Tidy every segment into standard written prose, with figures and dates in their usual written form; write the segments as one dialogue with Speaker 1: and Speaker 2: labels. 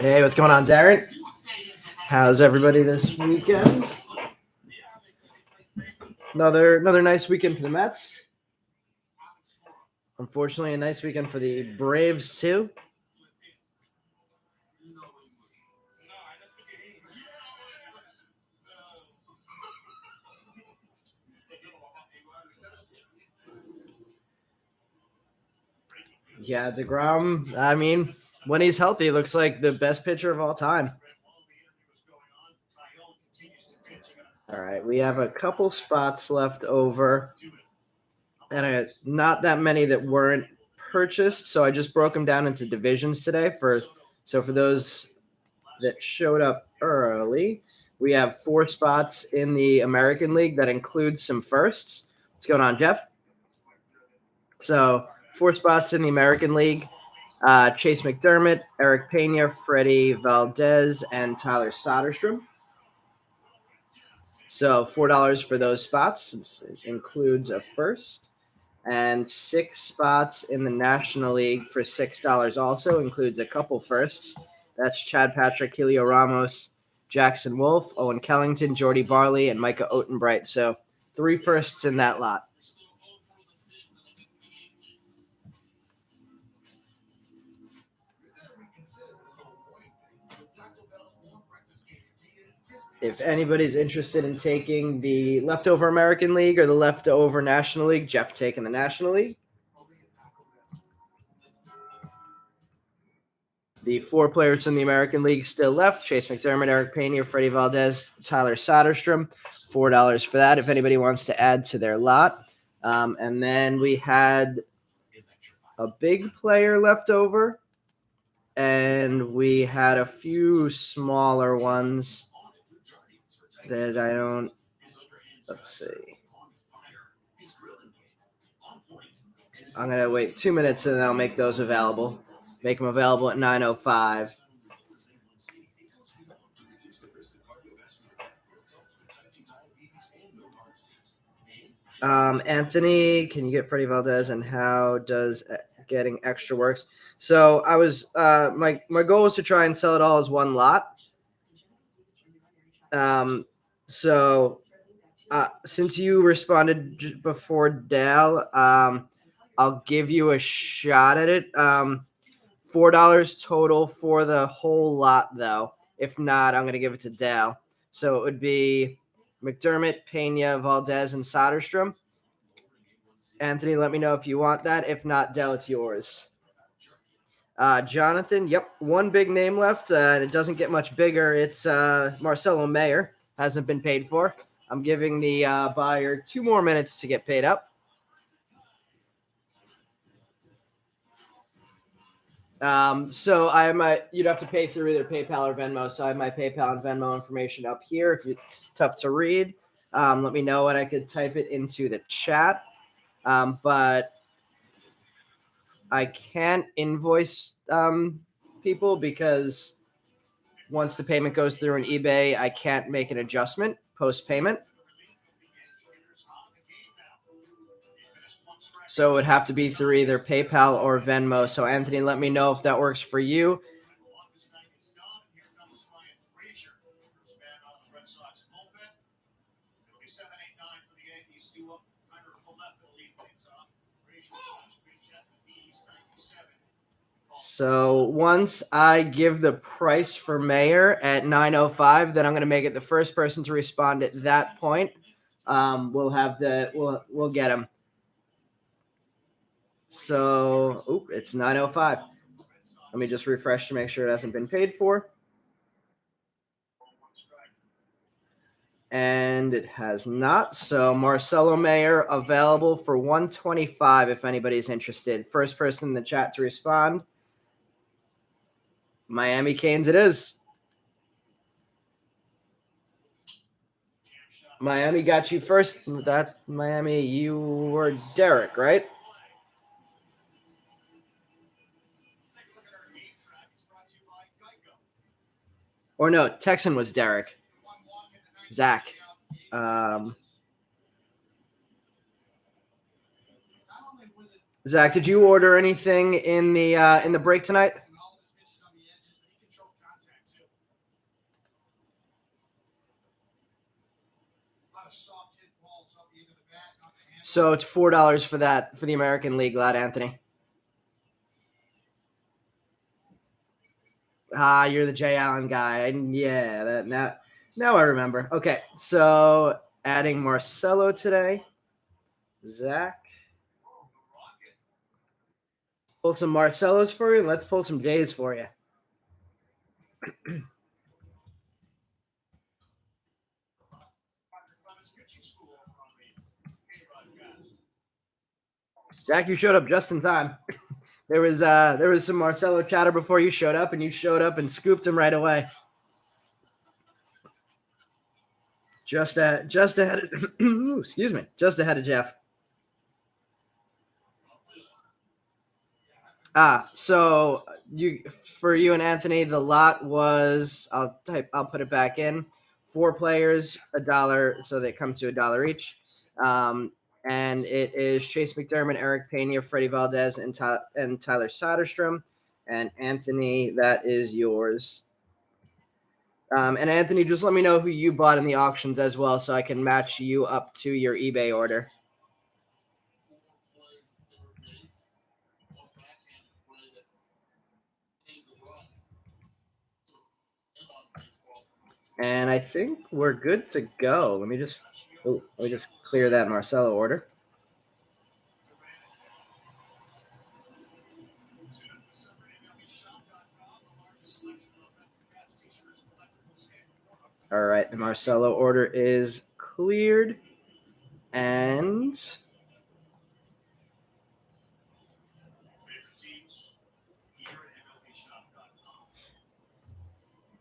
Speaker 1: Hey, what's going on, Darren? How's everybody this weekend? Another nice weekend for the Mets. Unfortunately, a nice weekend for the Braves too. Yeah, DeGrom. I mean, when he's healthy, looks like the best pitcher of all time. All right, we have a couple spots left over, and not that many that weren't purchased. So I just broke them down into divisions today. For those that showed up early, we have 4 spots in the American League that includes some firsts. What's going on, Jeff? So 4 spots in the American League. Chase McDermott, Eric Pena, Freddie Valdez, and Tyler Soderstrom. So $4 for those spots. It includes a first. And 6 spots in the National League for $6 also includes a couple firsts. That's Chad Patrick, Helio Ramos, Jackson Wolf, Owen Kellington, Jordy Barley, and Micah Otenbright. So 3 firsts in that lot. If anybody's interested in taking the leftover American League or the leftover National League, Jeff taking the National League. The 4 players in the American League still left: Chase McDermott, Eric Pena, Freddie Valdez, Tyler Soderstrom. $4 for that if anybody wants to add to their lot. And then we had a big player left over, and we had a few smaller ones that I don't. Let's see. I'm going to wait 2 minutes and then I'll make those available. Make them available at 9:05. Anthony, can you get Freddie Valdez, and how does getting extra works? So I was my goal was to try and sell it all as one lot. Since you responded before Dale, I'll give you a shot at it. $4 total for the whole lot, though. If not, I'm going to give it to Dale. So it would be McDermott, Pena, Valdez, and Soderstrom. Anthony, let me know if you want that. If not, Dale, it's yours. Jonathan, yep, one big name left, and it doesn't get much bigger. It's Marcelo Mayer. Hasn't been paid for. I'm giving the buyer 2 more minutes to get paid up. So you'd have to pay through either PayPal or Venmo. So I have my PayPal and Venmo information up here. If it's tough to read, let me know and I could type it into the chat. But I can't invoice people because once the payment goes through on eBay, I can't make an adjustment post-payment. So it would have to be through either PayPal or Venmo. So Anthony, let me know if that works for you. So once I give the price for Mayor at 9:05, then I'm going to make it the first person to respond at that point. We'll get him. So, it's 9:05. Let me just refresh to make sure it hasn't been paid for. And it has not. So Marcelo Mayer available for $125 if anybody's interested. First person in the chat to respond. Miami Canes it is. Miami got you first. That Miami, you were Derek, right? Or no, Texan was Derek. Zach. Zach, did you order anything in the break tonight? So it's $4 for that for the American League, lad, Anthony. Ah, you're the Jay Allen guy. Yeah, that now I remember. Okay, so adding Marcelo today. Zach. Pull some Marcelos for you, and let's pull some Jays for you. Zach, you showed up just in time. There was some Marcelo chatter before you showed up, and you showed up and scooped him right away. Just ahead. Excuse me. Just ahead of Jeff. So for you and Anthony, the lot was I'll put it back in. 4 players, $1, so they come to $1 each. And it is Chase McDermott, Eric Pena, Freddie Valdez, and Tyler Soderstrom. And Anthony, that is yours. And Anthony, just let me know who you bought in the auctions as well, so I can match you up to your eBay order. And I think we're good to go. Let me just clear that Marcelo order. All right, the Marcelo order is cleared. And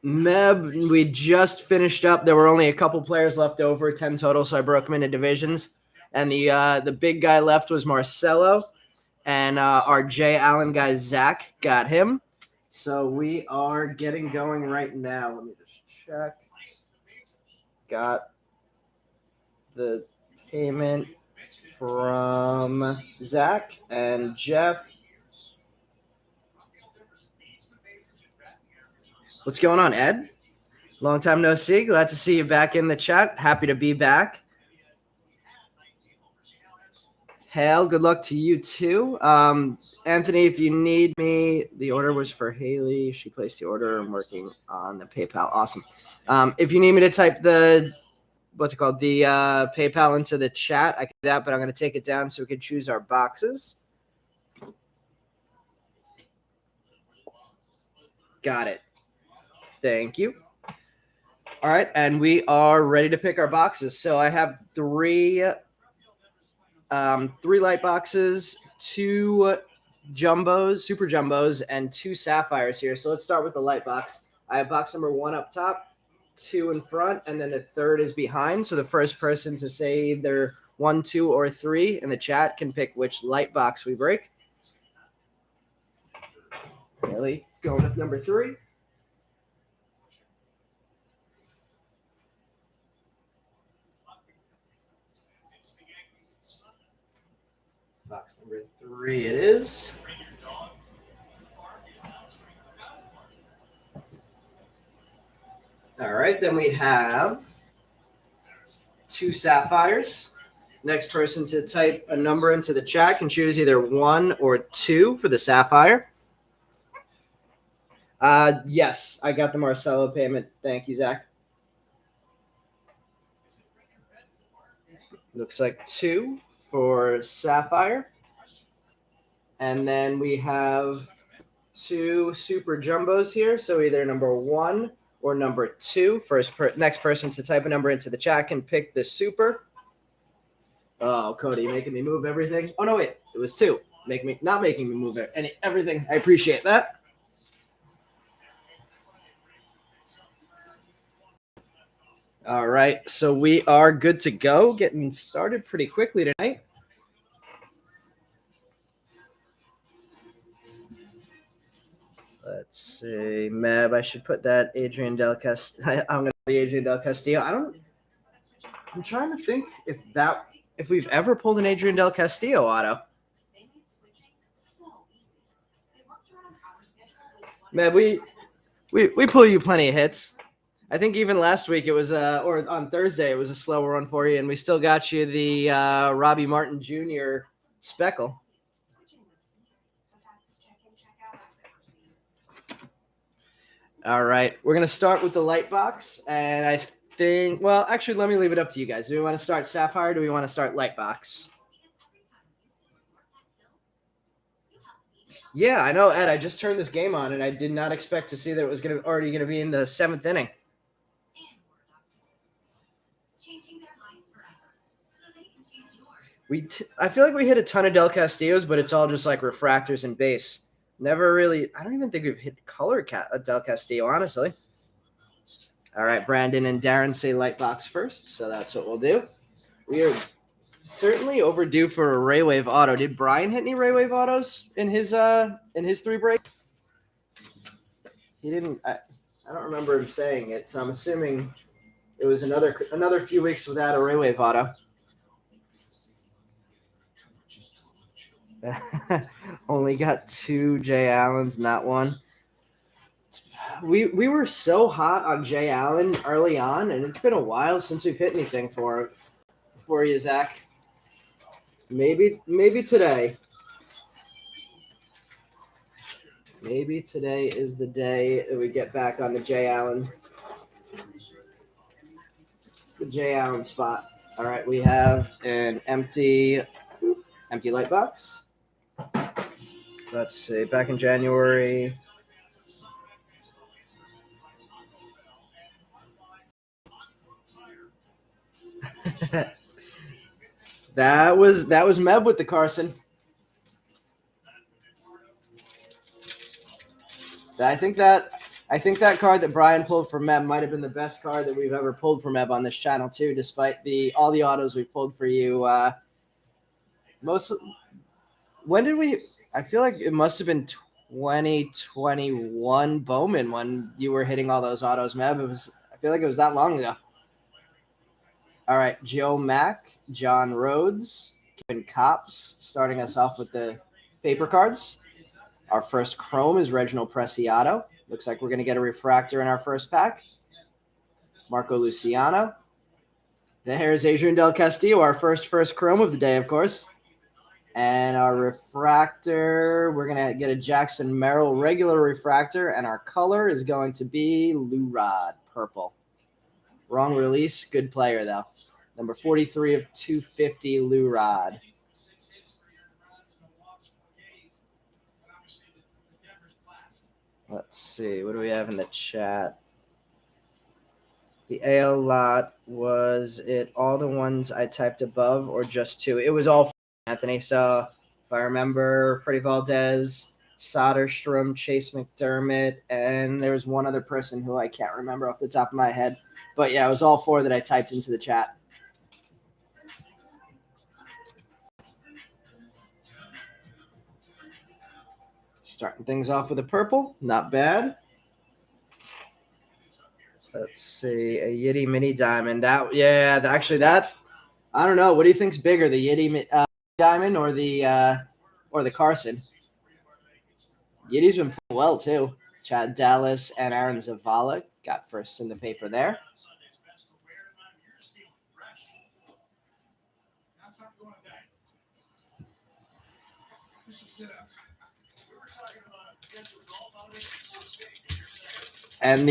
Speaker 1: Meb, we just finished up. There were only a couple players left over, 10 total, so I broke them into divisions. And the big guy left was Marcelo, and our Jay Allen guy, Zach, got him. So we are getting going right now. Let me just check. Got the payment from Zach and Jeff. What's going on, Ed? Long time no see. Glad to see you back in the chat. Happy to be back. Hale, good luck to you too. Anthony, if you need me, the order was for Haley. She placed the order. I'm working on the PayPal. Awesome. If you need me to type the PayPal into the chat, I can do that, but I'm going to take it down so we can choose our boxes. Got it. Thank you. All right, and we are ready to pick our boxes. So I have three light boxes, 2 jumbos, super jumbos, and 2 sapphires here. So let's start with the light box. I have box number 1 up top, 2 in front, and then the third is behind. So the first person to say either 1, 2, or 3 in the chat can pick which light box we break. Really? Going with number 3. Box number 3 it is. All right, then we have 2 sapphires. Next person to type a number into the chat can choose either 1 or 2 for the sapphire. Yes, I got the Marcelo payment. Thank you, Zach. Looks like 2 for sapphire. And then we have 2 super jumbos here. So either number 1 or number 2. Next person to type a number into the chat can pick the super. Oh, Cody, making me move everything. Oh, no, wait. It was 2. Not making me move everything. I appreciate that. All right. So we are good to go. Getting started pretty quickly tonight. Let's see. Meb, I should put that Adrian Del Castillo. I'm going to be Adrian Del Castillo. I'm trying to think if we've ever pulled an Adrian Del Castillo auto. Meb, we pull you plenty of hits. I think even last week it was, or on Thursday, it was a slower one for you, and we still got you the Robbie Martin Jr. Speckle. All right, we're going to start with the light box, and I think, well, actually, let me leave it up to you guys. Do we want to start Sapphire, or do we want to start light box? Yeah, I know, Ed. I just turned this game on, and I did not expect to see that it was already going to be in the 7th inning. I feel like we hit a ton of Del Castillos, but it's all just like refractors and base. Never really. I don't even think we've hit color Del Castillo, honestly. All right, Brandon and Darren say light box first, so that's what we'll do. We are certainly overdue for a Raywave auto. Did Brian hit any Raywave autos in his 3 breaks? He didn't. I don't remember him saying it, so I'm assuming it was another few weeks without a Raywave auto. Only got 2 Jay Allens, not 1. We were so hot on Jay Allen early on, and it's been a while since we've hit anything for you, Zach. Maybe today. Maybe today is the day that we get back on the Jay Allen spot. All right, we have an empty light box. Let's see, back in January. that was Meb with the Carson. I think that card that Brian pulled for Meb might have been the best card that we've ever pulled for Meb on this channel too, despite all the autos we've pulled for you. When did we? I feel like it must have been 2021 Bowman when you were hitting all those autos, Meb. I feel like it was that long ago. All right, Joe Mack, John Rhodes, Kevin Copps, starting us off with the paper cards. Our first chrome is Reginald Preciado. Looks like we're going to get a refractor in our first pack. Marco Luciano. There's Adrian Del Castillo, our first chrome of the day, of course. And our refractor, we're going to get a Jackson Merrill regular refractor, and our color is going to be Lou Rod, purple. Wrong release. Good player, though. Number 43 of 250, Lou Rod. Let's see. What do we have in the chat? The AL lot, was it all the ones I typed above or just 2? It was all Anthony. So if I remember, Freddie Valdez, Soderstrom, Chase McDermott, and there was one other person who I can't remember off the top of my head. But yeah, it was all 4 that I typed into the chat. Starting things off with a purple. Not bad. Let's see. A Yeti Mini Diamond. I don't know. What do you think's bigger, the Yeti Diamond or the Carson? Yeti's been playing well, too. Chad Dallas and Aaron Zavala got first in the paper there. And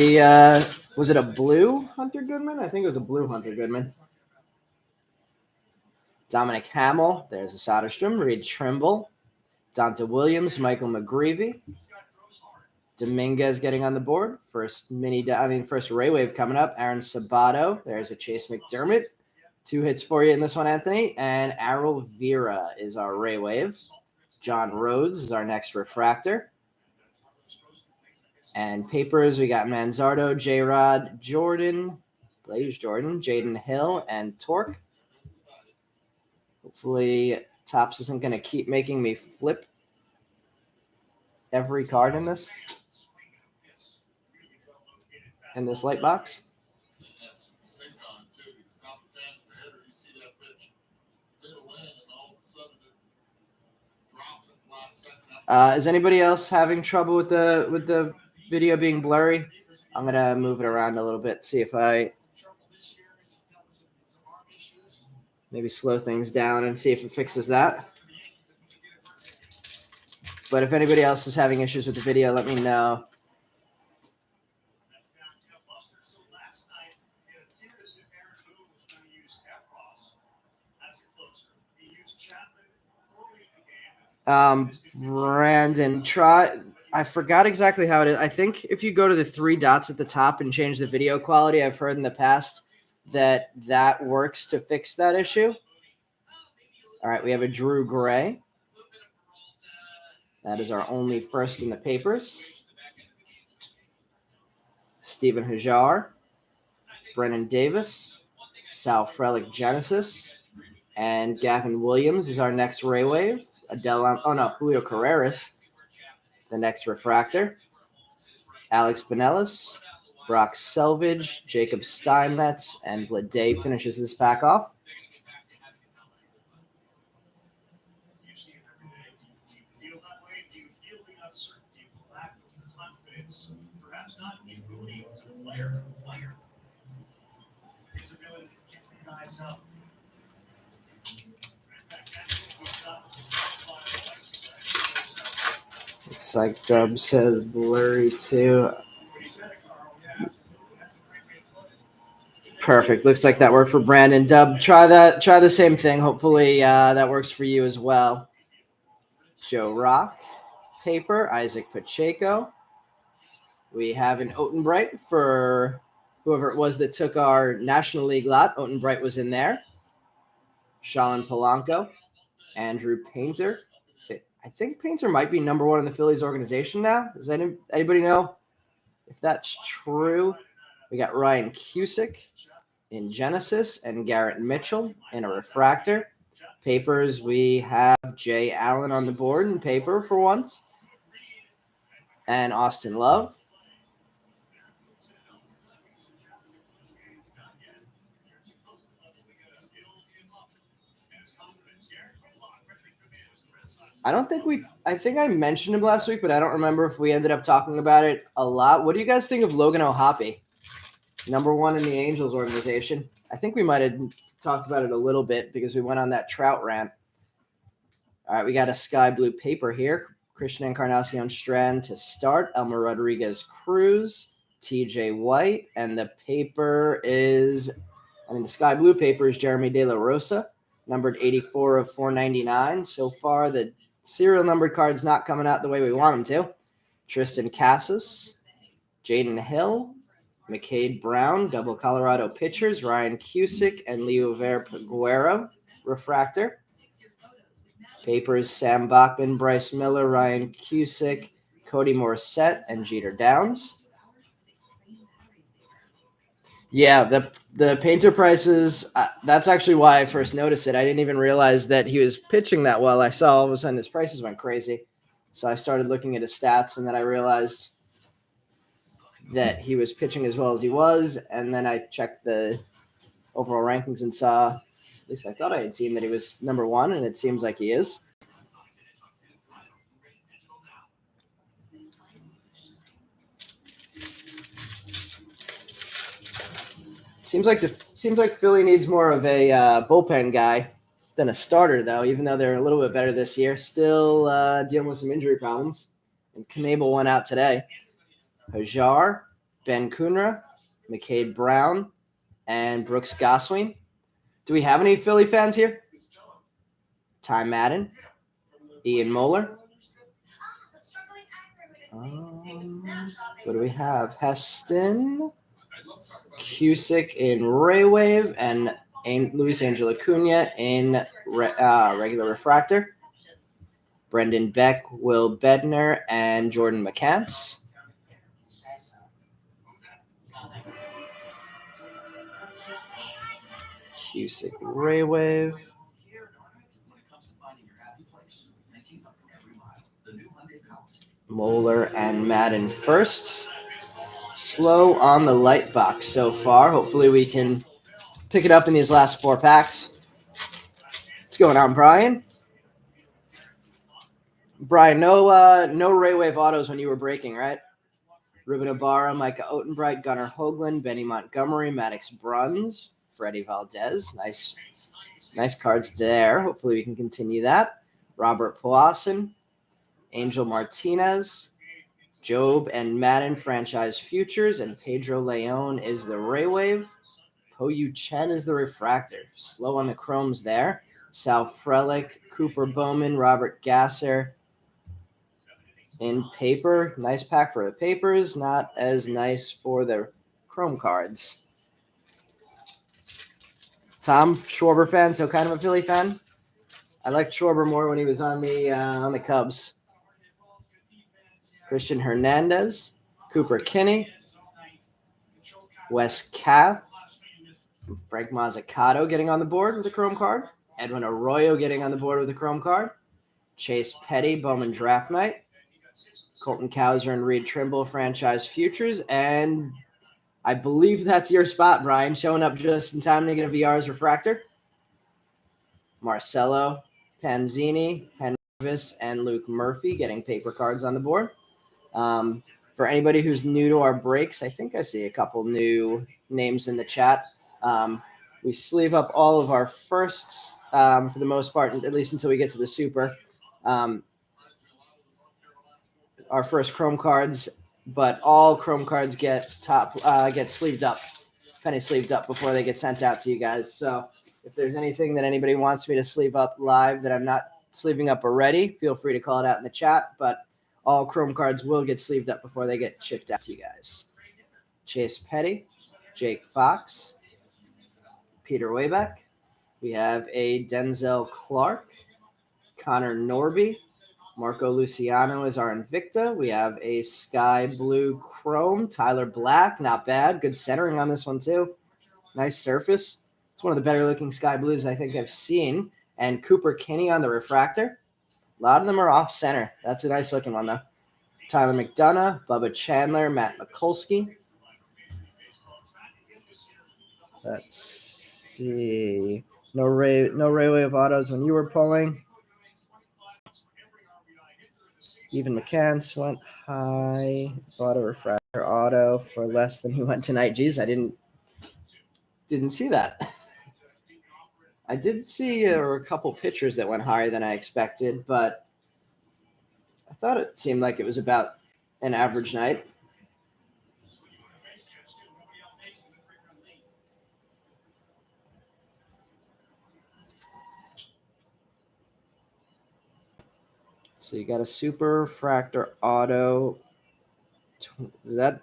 Speaker 1: was it a blue Hunter Goodman? I think it was a blue Hunter Goodman. Dominic Hamill. There's a Soderstrom. Reed Trimble. Donta Williams. Michael McGreevy. Dominguez getting on the board. First Raywave coming up. Aaron Sabato. There's a Chase McDermott. 2 hits for you in this one, Anthony. And Errol Vera is our Raywave. John Rhodes is our next refractor. And papers, we got Manzardo, J-Rod, Blaze Jordan, Jaden Hill, and Torque. Hopefully, Topps isn't going to keep making me flip every card in this light box. Is anybody else having trouble with the video being blurry? I'm going to move it around a little bit, see if I maybe slow things down and see if it fixes that. But if anybody else is having issues with the video, let me know. Brandon, I forgot exactly how it is. I think if you go to the 3 dots at the top and change the video quality, I've heard in the past that works to fix that issue. All right, we have a Drew Gray. That is our only first in the papers. Stephen Hajar, Brennan Davis, Sal Frelick Genesis, and Gavin Williams is our next Ray Wave. Julio Carreras, the next refractor. Alex Pinellas, Brock Selvage, Jacob Steinmetz, and Blade finishes this pack off. Looks like Dub says blurry too. Perfect. Looks like that worked for Brandon. Dub, try the same thing. Hopefully that works for you as well. Joe Rock, paper, Isaac Pacheco. We have an Otenbright for whoever it was that took our National League lot. Otenbright was in there. Shalin Polanco, Andrew Painter. I think Painter might be number 1 in the Phillies organization now. Does anybody know if that's true? We got Ryan Cusick in Genesis and Garrett Mitchell in a refractor. Papers, we have Jay Allen on the board in paper for once. And Austin Love. I think I mentioned him last week, but I don't remember if we ended up talking about it a lot. What do you guys think of Logan O'Hoppe? Number 1 in the Angels organization. I think we might have talked about it a little bit because we went on that Trout rant. All right, we got a sky blue paper here. Christian Encarnacion Strand to start. Elmer Rodriguez Cruz, TJ White, and the sky blue paper is Jeremy De La Rosa, numbered 84 of 499. So far, the serial numbered card's not coming out the way we want them to. Tristan Casas, Jaden Hill, McCade Brown, double Colorado pitchers, Ryan Cusick, and Leo Peguero, refractor. Papers, Sam Bachman, Bryce Miller, Ryan Cusick, Cody Morissette, and Jeter Downs. Yeah, the Painter prices, that's actually why I first noticed it. I didn't even realize that he was pitching that well. I saw all of a sudden his prices went crazy. So I started looking at his stats, and then I realized that he was pitching as well as he was. And then I checked the overall rankings and saw, at least I thought I had seen that he was number 1, and it seems like he is. Seems like Philly needs more of a bullpen guy than a starter, though, even though they're a little bit better this year. Still dealing with some injury problems. And Knebel went out today. Hajar, Ben Kunra, McCade Brown, and Brooks Goswin. Do we have any Philly fans here? Ty Madden, Ian Moeller. What do we have? Heston, Cusick in Ray Wave, and Luis Angel Acuna in regular refractor. Brendan Beck, Will Bednar, and Jordan McCants. Cusick Ray Wave. Moeller and Madden first. Slow on the light box so far. Hopefully we can pick it up in these last 4 packs. What's going on, Brian? Brian, no Ray Wave autos when you were breaking, right? Ruben Ibarra, Micah Otenbright, Gunnar Hoagland, Benny Montgomery, Maddox Bruns, Freddie Valdez. Nice cards there. Hopefully we can continue that. Robert Poisson, Angel Martinez, Job and Madden franchise futures, and Pedro Leon is the Ray Wave. Po Yu Chen is the refractor. Slow on the chromes there. Sal Frelick, Cooper Bowman, Robert Gasser. In paper, nice pack for the papers, not as nice for the chrome cards. Tom, Schwarber fan, so kind of a Philly fan. I liked Schwarber more when he was on the Cubs. Christian Hernandez, Cooper Kinney, Wes Kath, Frank Mazzucato getting on the board with a chrome card. Edwin Arroyo getting on the board with a chrome card. Chase Petty, Bowman Draft Night. Colton Cowser and Reed Trimble franchise futures. And I believe that's your spot, Brian, showing up just in time to get a VR's refractor. Marcelo, Panzini, Henvis, and Luke Murphy getting paper cards on the board. For anybody who's new to our breaks, I think I see a couple new names in the chat. We sleeve up all of our firsts for the most part, at least until we get to the super. Our first chrome cards, but all chrome cards get sleeved up, penny sleeved up before they get sent out to you guys. So if there's anything that anybody wants me to sleeve up live that I'm not sleeving up already, feel free to call it out in the chat. But all chrome cards will get sleeved up before they get shipped out to you guys. Chase Petty, Jake Fox, Peter Waybeck. We have a Denzel Clark, Connor Norby, Marco Luciano is our Invicta. We have a sky blue chrome, Tyler Black, not bad. Good centering on this one too. Nice surface. It's one of the better looking sky blues I think I've seen. And Cooper Kinney on the refractor. A lot of them are off center. That's a nice looking one though. Tyler McDonough, Bubba Chandler, Matt Mikulski. Let's see. No Railway of autos when you were pulling. Even McCants went high. Bought a refractor auto for less than he went tonight. Geez, I didn't see that. I did see a couple pitchers that went higher than I expected, but I thought it seemed like it was about an average night. So you got a super refractor auto. Is that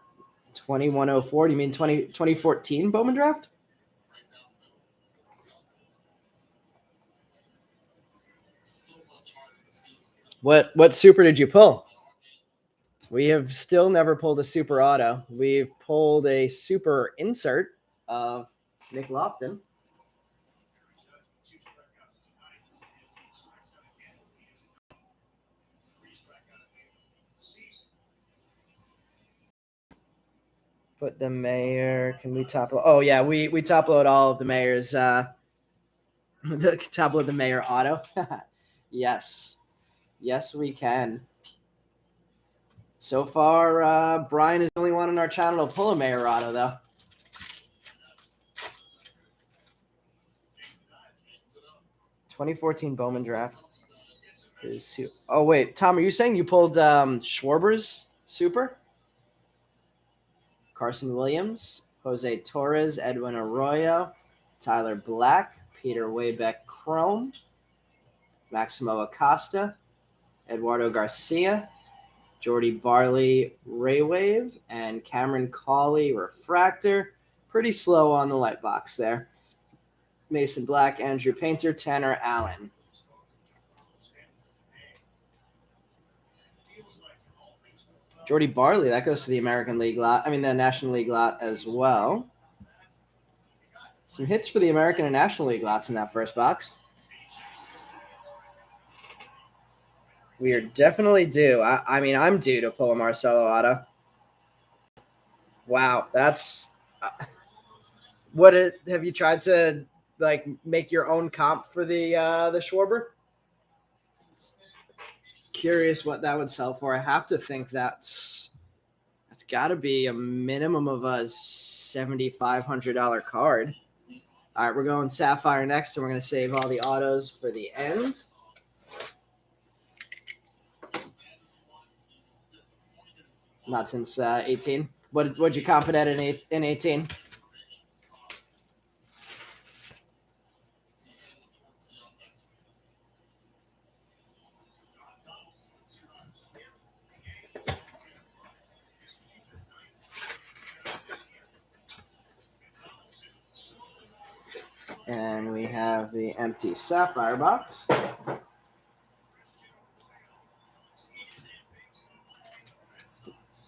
Speaker 1: 2104? Do you mean 2014 Bowman draft? What super did you pull? We have still never pulled a super auto. We've pulled a super insert of Nick Lofton. Put the mayor. Can we top load? Oh yeah, we top load all of the mayor's the top load the mayor auto. Yes, we can. So far, Brian is the only one on our channel to pull a mayor auto though. (2014) Bowman draft. Oh wait, Tom, are you saying you pulled Schwarber's super? Carson Williams, Jose Torres, Edwin Arroyo, Tyler Black, Peter Waybeck Chrome, Maximo Acosta, Eduardo Garcia, Jordy Barley Raywave, and Cameron Cawley Refractor. Pretty slow on the light box there. Mason Black, Andrew Painter, Tanner Allen. Jordy Barley, that goes to the American League lot. I mean, the National League lot as well. Some hits for the American and National League lots in that first box. We are definitely due. I mean, I'm due to pull a Marcelo auto. Wow, that's have you tried to like make your own comp for the Schwarber? Curious what that would sell for. I have to think that's got to be a minimum of a $7,500 card. All right, we're going Sapphire next, and we're going to save all the autos for the end. Not since 18. What'd you confident in 18? And we have the empty Sapphire box. I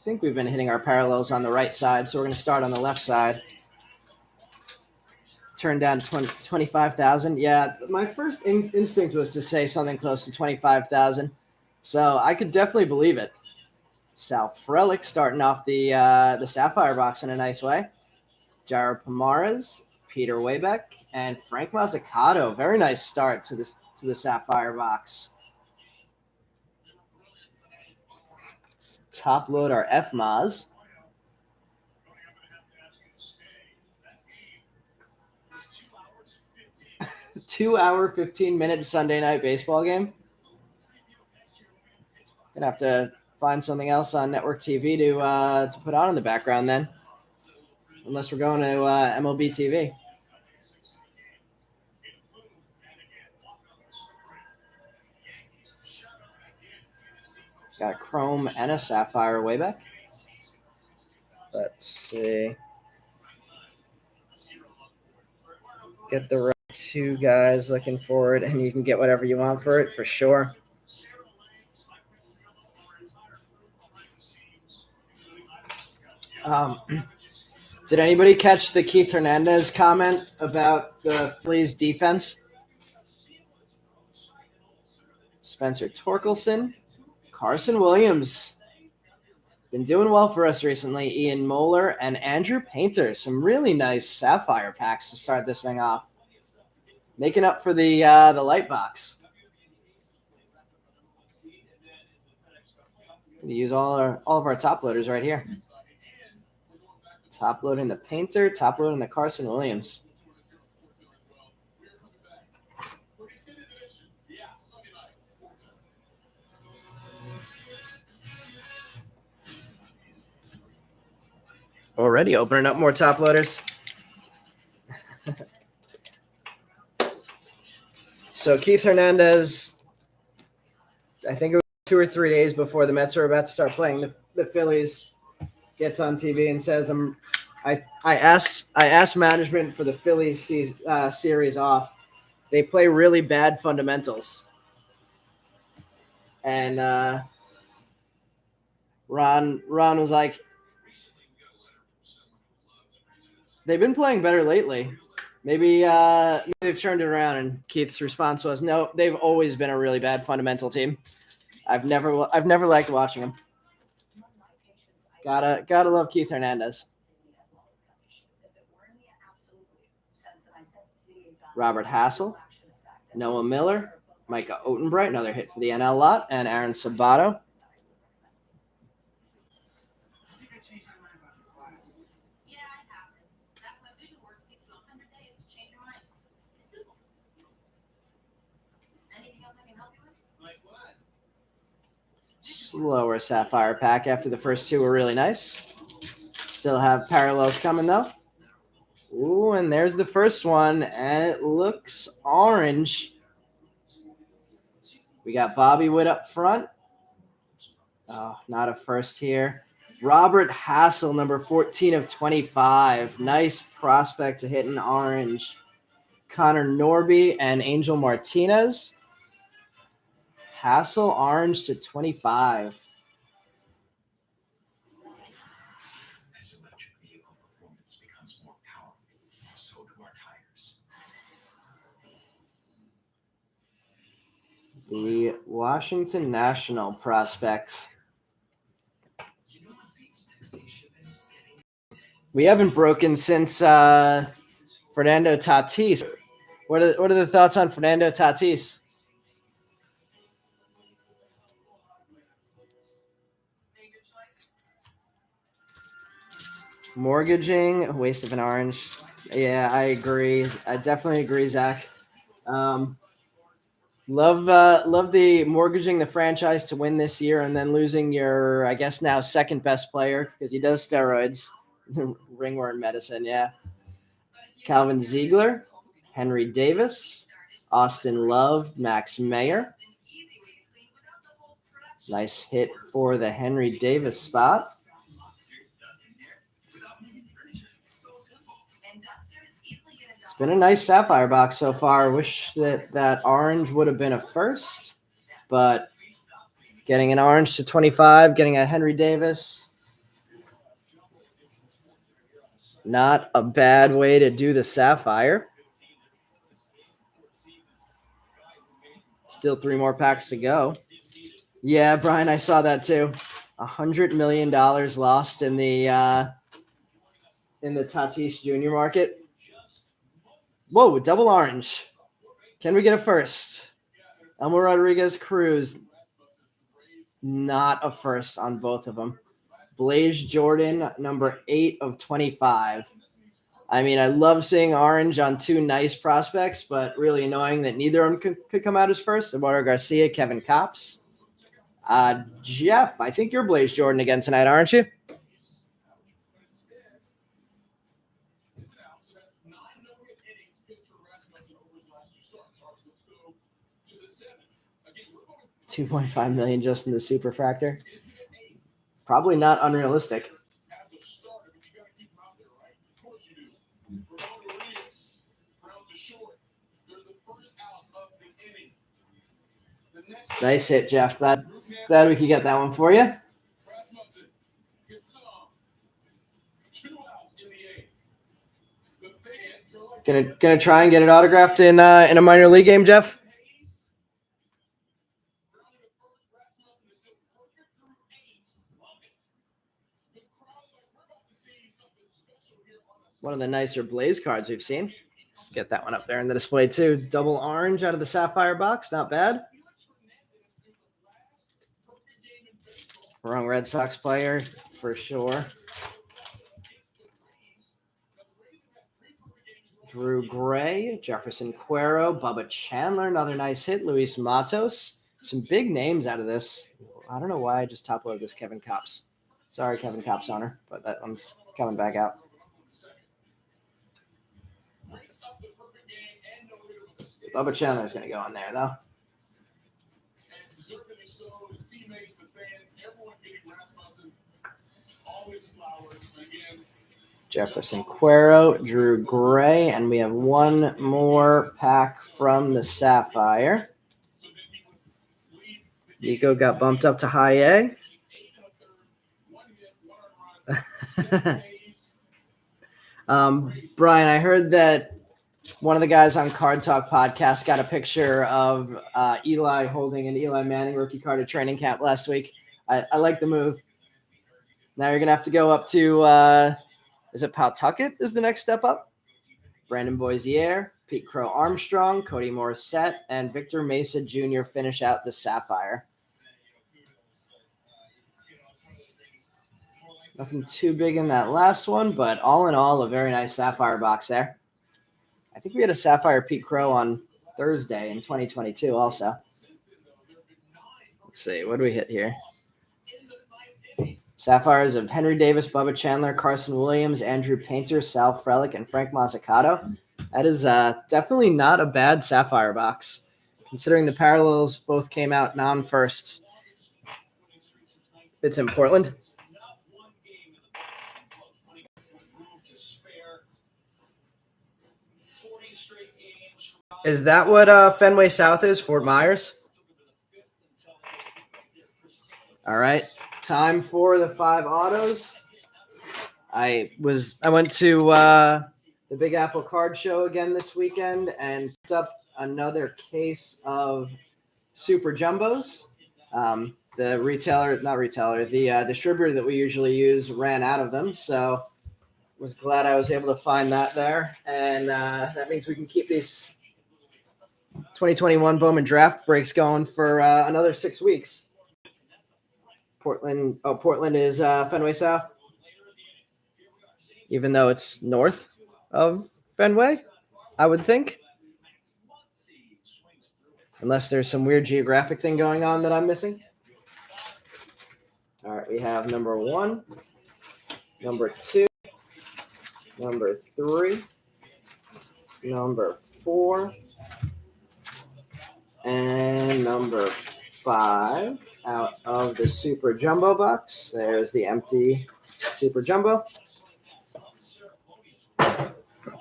Speaker 1: think we've been hitting our parallels on the right side, so we're going to start on the left side. Turn down 25,000. Yeah, my first instinct was to say something close to 25,000, so I could definitely believe it. Sal Frelick starting off the Sapphire box in a nice way. Jairo Pomares, Peter Waybeck, and Frank Mazzucato. Very nice start to the Sapphire box. Let's top load our FMAs. 2-hour, 15-minute Sunday night baseball game. Gonna have to find something else on network TV to put on in the background then, unless we're going to MLB TV. Got a Chrome and a Sapphire Wayback. Let's see. Get the right two guys looking for it, and you can get whatever you want for it, for sure. Did anybody catch the Keith Hernandez comment about the Phillies defense? Spencer Torkelson, Carson Williams. Been doing well for us recently. Ian Moeller and Andrew Painter. Some really nice Sapphire packs to start this thing off. Making up for the Lite box. We use all of our top loaders right here. Top loading the Painter, top loading the Carson Williams. Already opening up more top loaders. So Keith Hernandez, I think it was 2 or 3 days before the Mets were about to start playing the Phillies, gets on TV and says, I asked management for the Phillies series off. They play really bad fundamentals. And Ron was like, they've been playing better lately. Maybe they've turned it around. And Keith's response was, no, they've always been a really bad fundamental team. I've never liked watching them. Gotta love Keith Hernandez. Robert Hassel, Noah Miller, Micah Otenbright, another hit for the NL lot, and Aaron Sabato. Slower Sapphire pack after the first two were really nice. Still have parallels coming, though. Ooh, and there's the first one, and it looks orange. We got Bobby Witt up front. Oh, not a first here. Robert Hassel, number 14 of 25. Nice prospect to hit in orange. Connor Norby and Angel Martinez. Hassel orange to 25.
Speaker 2: As electric vehicle performance becomes more powerful, so do our tires.
Speaker 1: The Washington National prospect. We haven't broken since Fernando Tatis. What are the thoughts on Fernando Tatis? Mortgaging, a waste of an orange. Yeah, I agree. I definitely agree, Zach. Love the mortgaging the franchise to win this year and then losing your, I guess now second best player because he does steroids, ringworm medicine. Yeah, Calvin Ziegler, Henry Davis, Austin Love, Max Mayer. Nice hit for the Henry Davis spot. It's been a nice Sapphire box so far. Wish that orange would have been a first, but getting an orange to 25, getting a Henry Davis. Not a bad way to do the Sapphire. Still 3 more packs to go. Yeah, Brian, I saw that too. $100 million lost in the Tatis Jr. market. Whoa, double orange. Can we get a first? Elmer Rodriguez Cruz. Not a first on both of them. Blaze Jordan, number 8 of 25. I mean, I love seeing orange on 2 nice prospects, but really annoying that neither of them could come out as first. Eduardo Garcia, Kevin Kopps. Jeff, I think you're Blaze Jordan again tonight, aren't you? $2.5 million just in the superfractor. Probably not unrealistic. Nice hit, Jeff. Glad we could get that one for you. Gonna try and get it autographed in a minor league game, Jeff. One of the nicer Blaze cards we've seen. Let's get that one up there in the display too. Double orange out of the Sapphire box. Not bad. Wrong Red Sox player for sure. Drew Gray, Jefferson Cuero, Bubba Chandler, another nice hit. Luis Matos. Some big names out of this. I don't know why I just top-loaded this Kevin Kopps. Sorry, Kevin Kopps owner, but that one's coming back out. Bubba Chandler is going to go on there, though. Jefferson Cuero, Drew Gray, and we have one more pack from the Sapphire. Nico got bumped up to high A. Brian, I heard that one of the guys on Card Talk podcast got a picture of Eli holding an Eli Manning rookie card at training camp last week. I like the move. Now you're going to have to go up to is it Pawtucket is the next step up? Brandon Boisier, Pete Crow Armstrong, Cody Morissette, and Victor Mesa Jr. finish out the Sapphire. Nothing too big in that last one, but all in all, a very nice Sapphire box there. I think we had a Sapphire Pete Crow on Thursday in 2022 also. Let's see, what do we hit here? Sapphires of Henry Davis, Bubba Chandler, Carson Williams, Andrew Painter, Sal Frelick, and Frank Mazzucato. That is definitely not a bad Sapphire box, considering the parallels both came out non-firsts. It's in Portland. Is that what Fenway South is, Fort Myers? All right. Time for the 5 autos. I went to the Big Apple Card Show again this weekend and picked up another case of Super Jumbos. The distributor that we usually use ran out of them, so was glad I was able to find that there. And that means we can keep these 2021 Bowman draft breaks going for another 6 weeks. Portland is Fenway South. even though it's north of Fenway, I would think. Unless there's some weird geographic thing going on that I'm missing. All right, we have number 1, number 2, number 3, number 4, and number 5 out of the Super Jumbo box. There's the empty Super Jumbo.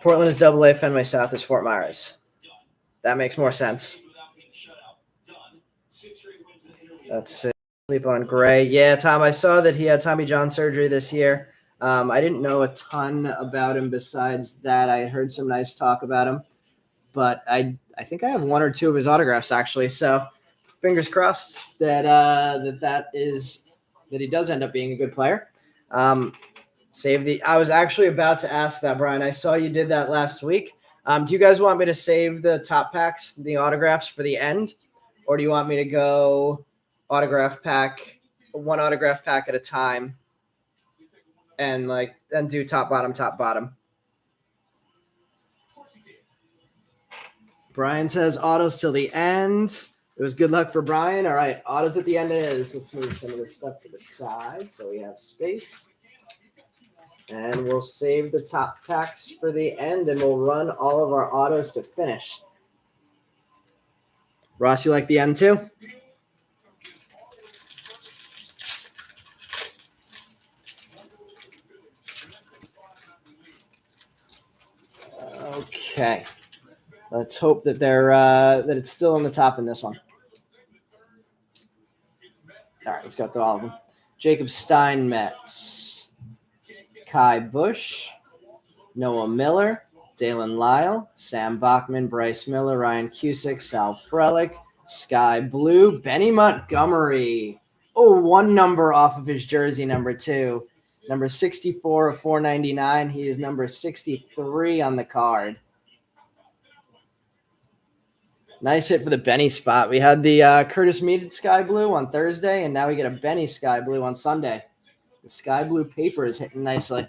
Speaker 1: Portland is AA, Fenway South is Fort Myers. That makes more sense. That's it. Sleep on Gray. Yeah, Tom, I saw that he had Tommy John surgery this year. I didn't know a ton about him besides that. I heard some nice talk about him, but I think I have 1 or 2 of his autographs actually. So fingers crossed that that he does end up being a good player. I was actually about to ask that, Brian. I saw you did that last week. Do you guys want me to save the top packs, the autographs for the end, or do you want me to go autograph pack, 1 autograph pack at a time, and then do top bottom? Brian says autos till the end. It was good luck for Brian. All right, autos at the end it is. Let's move some of this stuff to the side so we have space. And we'll save the top packs for the end, and we'll run all of our autos to finish. Ross, you like the end too? Okay. Let's hope that that it's still on the top in this one. All right, let's go through all of them. Jacob Steinmetz, Kai Bush, Noah Miller, Dalen Lyle, Sam Bachman, Bryce Miller, Ryan Cusick, Sal Frelick, Sky Blue, Benny Montgomery. Oh, 1 number off of his jersey, number 2. Number 64 of 499. He is number 63 on the card. Nice hit for the Benny spot. We had the Curtis Mead Sky Blue on Thursday, and now we get a Benny Sky Blue on Sunday. The Sky Blue paper is hitting nicely.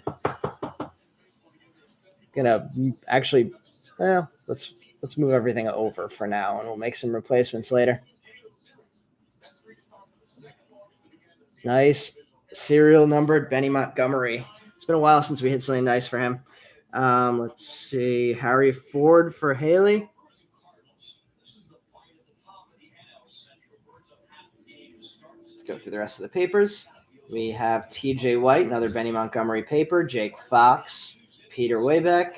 Speaker 1: Gonna actually, let's move everything over for now, and we'll make some replacements later. Nice serial numbered Benny Montgomery. It's been a while since we hit something nice for him. Let's see, Harry Ford for Haley. Let's go through the rest of the papers. We have TJ White, another Benny Montgomery paper, Jake Fox, Peter Waybeck,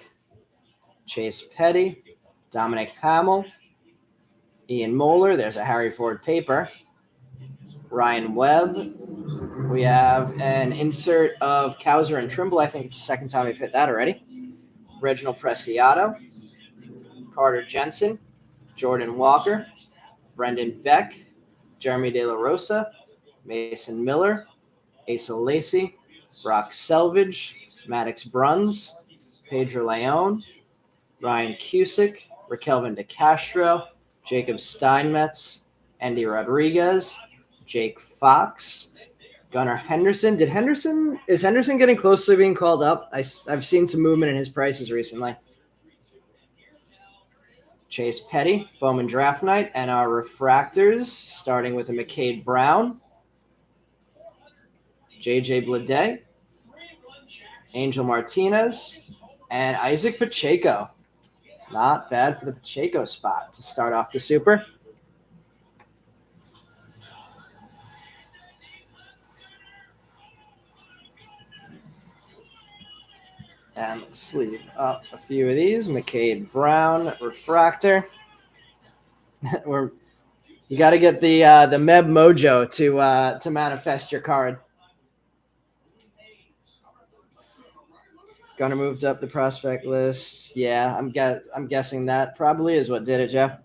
Speaker 1: Chase Petty, Dominic Hamill, Ian Moeller. There's a Harry Ford paper. Ryan Webb. We have an insert of Cowser and Trimble. I think it's the second time we've hit that already. Reginald Preciado, Carter Jensen, Jordan Walker, Brendan Beck, Jeremy De La Rosa, Mason Miller, Asa Lacey, Brock Selvage, Maddox Bruns, Pedro Leon, Ryan Cusick, Raquelvin DeCastro, Jacob Steinmetz, Andy Rodriguez, Jake Fox, Gunnar Henderson. Is Henderson getting close to being called up? I've seen some movement in his prices recently. Chase Petty, Bowman Draft Night, and our refractors, starting with a McCade Brown, JJ Bleday, Angel Martinez, and Isaac Pacheco. Not bad for the Pacheco spot to start off the Super. And let's sleeve up a few of these. McCade Brown refractor. You got to get the Meb Mojo to manifest your card. Gunnar moved up the prospect list. Yeah, I'm guessing that probably is what did it, Jeff.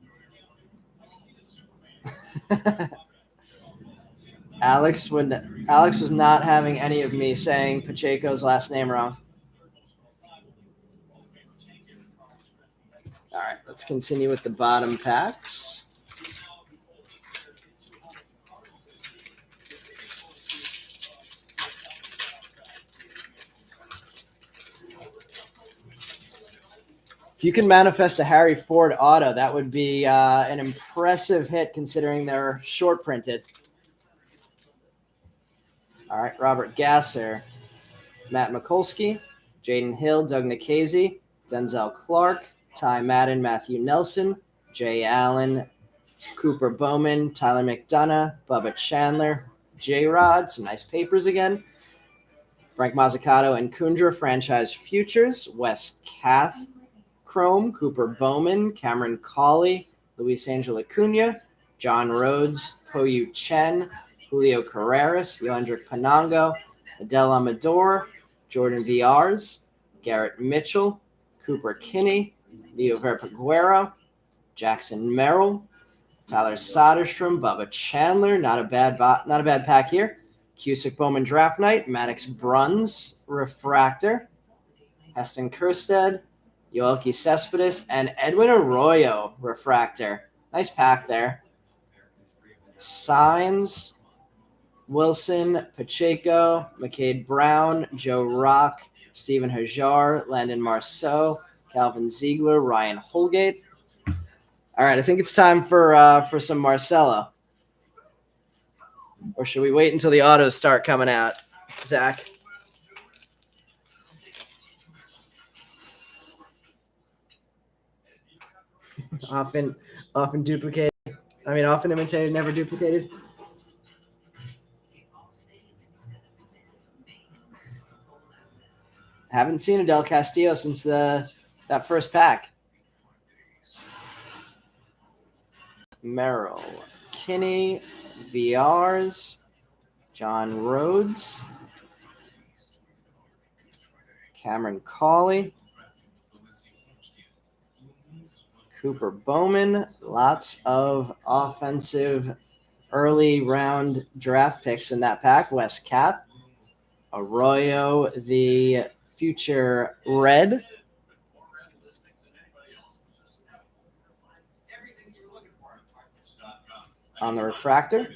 Speaker 1: Alex was not having any of me saying Pacheco's last name wrong. All right, let's continue with the bottom packs. you can manifest a Harry Ford auto, that would be an impressive hit considering they're short printed. All right, Robert Gasser, Matt Mikulski, Jaden Hill, Doug Nikhazy, Denzel Clark, Ty Madden, Matthew Nelson, Jay Allen, Cooper Bowman, Tyler McDonough, Bubba Chandler, J-Rod, some nice papers again. Frank Mazzucato and Kundra, franchise futures. Wes Kath, Chrome, Cooper Bowman, Cameron Cawley, Luis Angel Acuna, John Rhodes, Poyu Chen, Julio Carreras, Leandric Panango, Adele Amador, Jordan VRs, Garrett Mitchell, Cooper Kinney, Leo Verpaguero, Jackson Merrill, Tyler Soderstrom, Bubba Chandler, not a bad pack here. Cusick Bowman Draft Night, Maddox Bruns Refractor, Heston Kjerstad, Yoelki Cespedes, and Edwin Arroyo Refractor. Nice pack there. Signs, Wilson, Pacheco, McCade Brown, Joe Rock, Steven Hajar, Landon Marceau, Calvin Ziegler, Ryan Holgate. All right, I think it's time for some Marcelo. Or should we wait until the autos start coming out, Zach? Often duplicated. Often imitated, never duplicated. Haven't seen a Del Castillo since that first pack. Merrill, Kinney, VRs, John Rhodes, Cameron Cawley, Cooper Bowman. Lots of offensive early round draft picks in that pack. Wes Kath, Arroyo, the future red. On the refractor,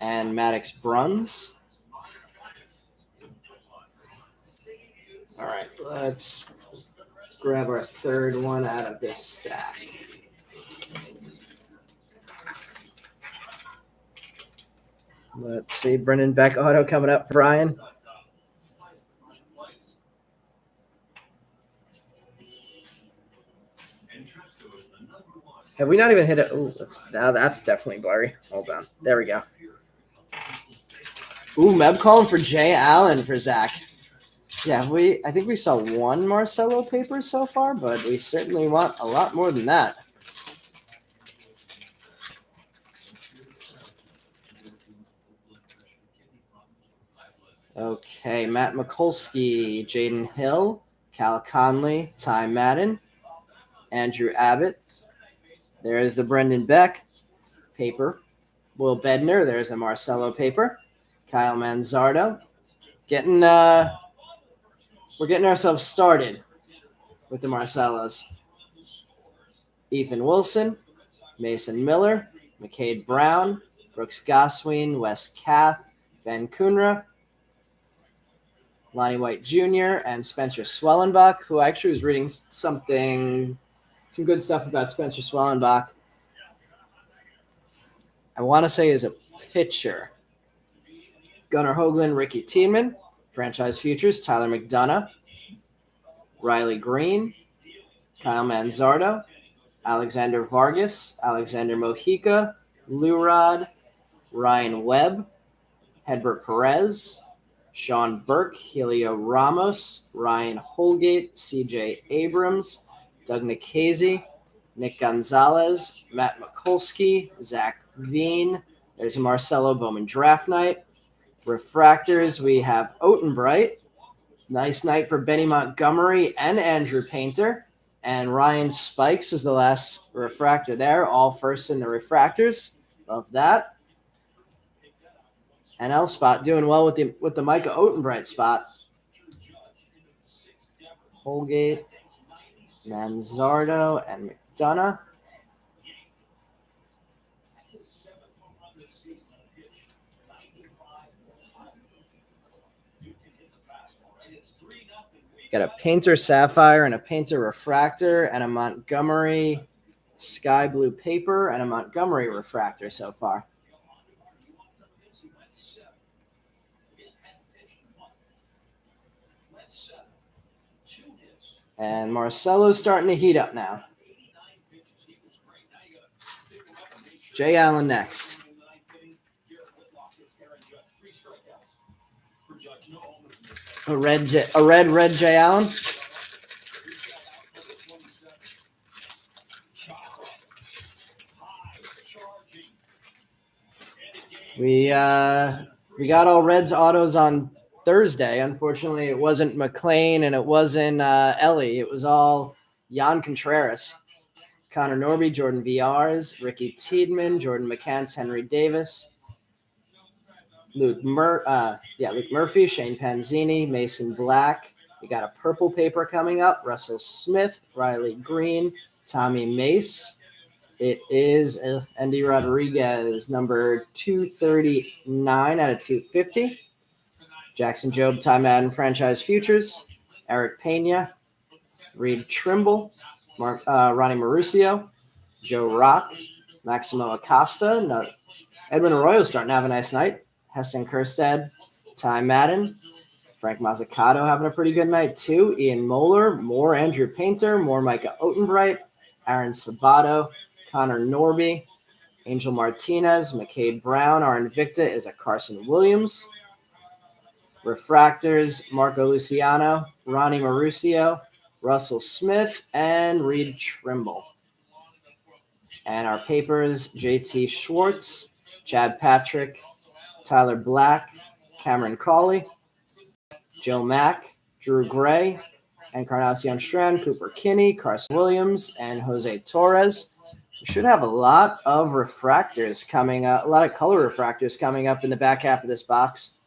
Speaker 1: and Maddox Bruns. All right, let's grab our third one out of this stack. Let's see, Brendan Beck auto coming up, Brian. Have we not even hit it? Oh, that's definitely blurry. Hold on. There we go. Ooh, Meb calling for Jay Allen for Zach. Yeah, I think we saw one Marcelo paper so far, but we certainly want a lot more than that. Okay, Matt Mikulski, Jaden Hill, Cal Conley, Ty Madden, Andrew Abbott. There's the Brendan Beck paper. Will Bednar, there's a Marcelo paper. Kyle Manzardo. We're getting ourselves started with the Marcelos. Ethan Wilson, Mason Miller, McCade Brown, Brooks Goswin, Wes Kath, Ben Kunra, Lonnie White Jr., and Spencer Swellenbach, who actually was reading some good stuff about Spencer Swellenbach. I want to say is a pitcher. Gunnar Hoagland, Ricky Tiedemann, franchise futures, Tyler McDonough, Riley Green, Kyle Manzardo, Alexander Vargas, Alexander Mojica, Lou Rod, Ryan Webb, Hedbert Perez, Sean Burke, Helio Ramos, Ryan Holgate, CJ Abrams, Doug Nikhazy, Nick Gonzalez, Matt Mikulski, Zach Veen. There's a Marcelo Bowman Draft Night. Refractors, we have Otenbright. Nice night for Benny Montgomery and Andrew Painter. And Ryan Spikes is the last refractor there, all first in the refractors. Love that. NL spot doing well with the Micah Otenbright spot. Holgate, Manzardo, and McDonough. Got a Painter Sapphire and a Painter Refractor and a Montgomery Sky Blue Paper and a Montgomery Refractor so far. And Marcelo's starting to heat up now. Jay Allen next. A red Jay Allen. We got all Reds autos on Thursday. Unfortunately, it wasn't McLean and it wasn't Ellie. It was all Jan Contreras, Connor Norby, Jordan VRs, Ricky Tiedemann, Jordan McCants, Henry Davis, Luke Murphy, Shane Panzini, Mason Black. We got a purple paper coming up. Russell Smith, Riley Green, Tommy Mace. It is Andy Rodriguez, number 239 out of 250. Jackson Jobe, Ty Madden Franchise Futures. Eric Pena, Reed Trimble, Ronnie Mauricio, Joe Rock, Maximo Acosta. Edwin Arroyo starting to have a nice night. Heston Kjerstad, Ty Madden, Frank Mazzucato having a pretty good night too. Ian Moeller, more Andrew Painter, more Micah Otenbright, Aaron Sabato, Connor Norby, Angel Martinez, McCade Brown. Our Invicta is a Carson Williams. Refractors, Marco Luciano, Ronnie Mauricio, Russell Smith, and Reed Trimble. And our papers, JT Schwartz, Chad Patrick, Tyler Black, Cameron Cawley, Joe Mack, Drew Gray, Encarnacion Strand, Cooper Kinney, Carson Williams, and Jose Torres. We should have a lot of refractors coming up, a lot of color refractors coming up in the back half of this box.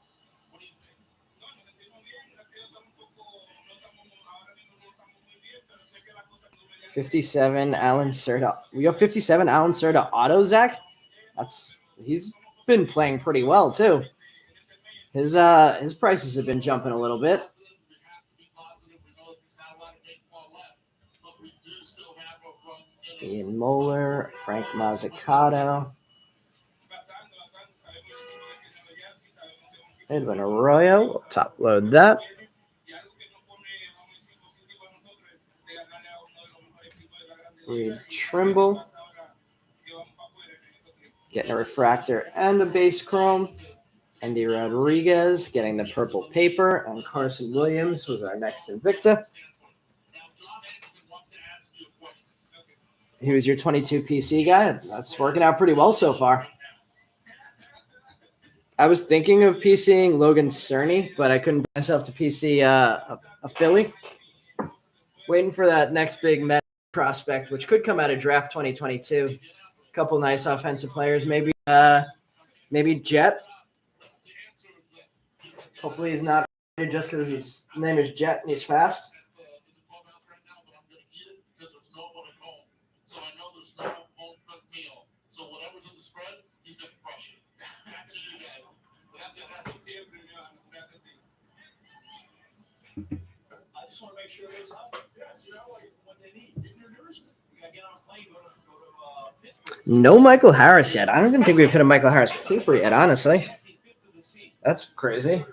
Speaker 1: $57 Alan Serta. We got 57 Alan Serta auto, Zach. He's been playing pretty well too. His prices have been jumping a little bit. Ian Moeller, Frank Mazzucato, Edwin Arroyo. We'll top load that. Reed Trimble. Getting a refractor and a base chrome. Andy Rodriguez getting the purple paper. And Carson Williams was our next Invicta. He was your 22 PC guy. That's working out pretty well so far. I was thinking of PCing Logan Cerny, but I couldn't bring myself to PC a Philly. Waiting for that next big Met prospect, which could come out of draft 2022. A couple nice offensive players. Maybe Jet. Hopefully he's not just because his name is Jet and he's fast.
Speaker 2: I just want to make sure it was up. What they need. You got to get on a plane, go to Pittsburgh.
Speaker 1: No Michael Harris yet. I don't even think we've hit a Michael Harris paper yet, honestly. That's crazy.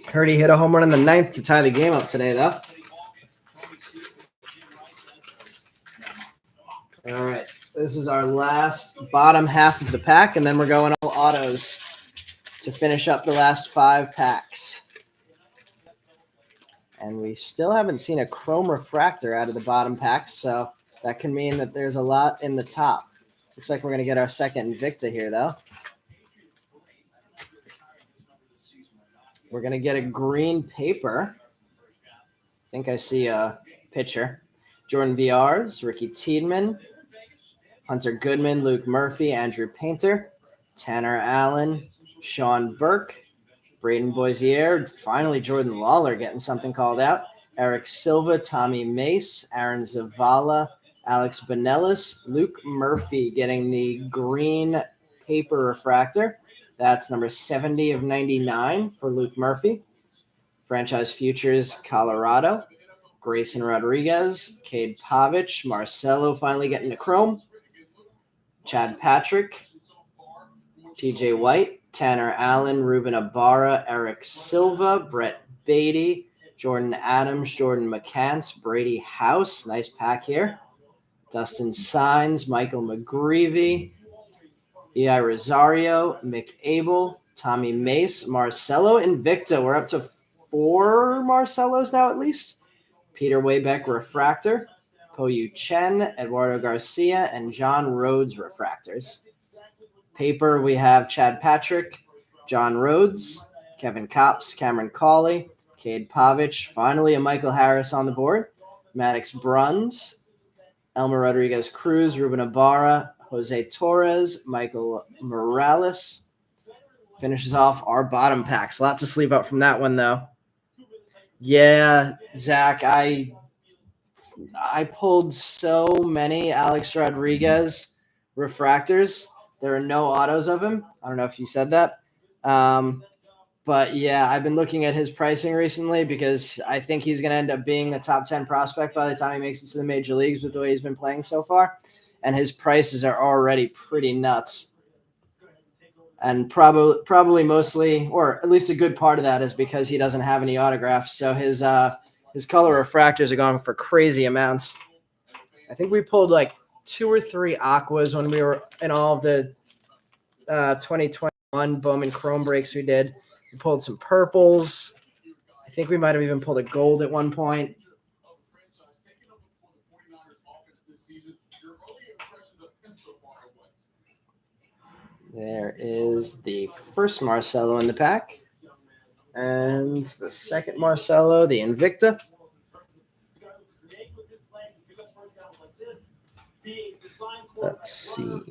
Speaker 1: Heard he hit a home run in the ninth to tie the game up today, though. All right. This is our last bottom half of the pack, and then we're going all autos to finish up the last 5 packs. And we still haven't seen a chrome refractor out of the bottom packs, so that can mean that there's a lot in the top. Looks like we're going to get our second Invicta here, though. We're going to get a green paper. I think I see a pitcher. Jordan VRs, Ricky Tiedemann, Hunter Goodman, Luke Murphy, Andrew Painter, Tanner Allen, Sean Burke, Braden Boisier, finally Jordan Lawler getting something called out, Eric Silva, Tommy Mace, Aaron Zavala, Alex Bonellis, Luke Murphy getting the green paper refractor, That's number 70 of 99 for Luke Murphy. Franchise Futures, Colorado. Grayson Rodriguez, Cade Pavich, Marcelo finally getting to Chrome. Chad Patrick, TJ White, Tanner Allen, Ruben Ibarra, Eric Silva, Brett Beatty, Jordan Adams, Jordan McCants, Brady House. Nice pack here. Dustin Signs, Michael McGreevy, E.I. Rosario, Mick Abel, Tommy Mace, Marcelo Invicta. We're up to 4 Marcelos now at least. Peter Waybeck Refractor, Po-Yu Chen, Eduardo Garcia, and John Rhodes Refractors. Paper, we have Chad Patrick, John Rhodes, Kevin Kopps, Cameron Cawley, Cade Pavich, finally a Michael Harris on the board, Maddox Bruns, Elmer Rodriguez Cruz, Ruben Ibarra, Jose Torres, Michael Morales. Finishes off our bottom packs. Lots of sleeve up from that one, though. Yeah, Zach, I pulled so many Alex Rodriguez refractors. There are no autos of him. I don't know if you said that. But yeah, I've been looking at his pricing recently because I think he's going to end up being a top 10 prospect by the time he makes it to the major leagues with the way he's been playing so far. And his prices are already pretty nuts. And probably mostly, or at least a good part of that is because he doesn't have any autographs. So his color refractors are going for crazy amounts. I think we pulled like 2 or 3 aquas when we were in all of the 2021 Bowman Chrome breaks we did. We pulled some purples. I think we might have even pulled a gold at one point. There is the first Marcelo in the pack. And the second Marcelo, the Invicta. Let's see.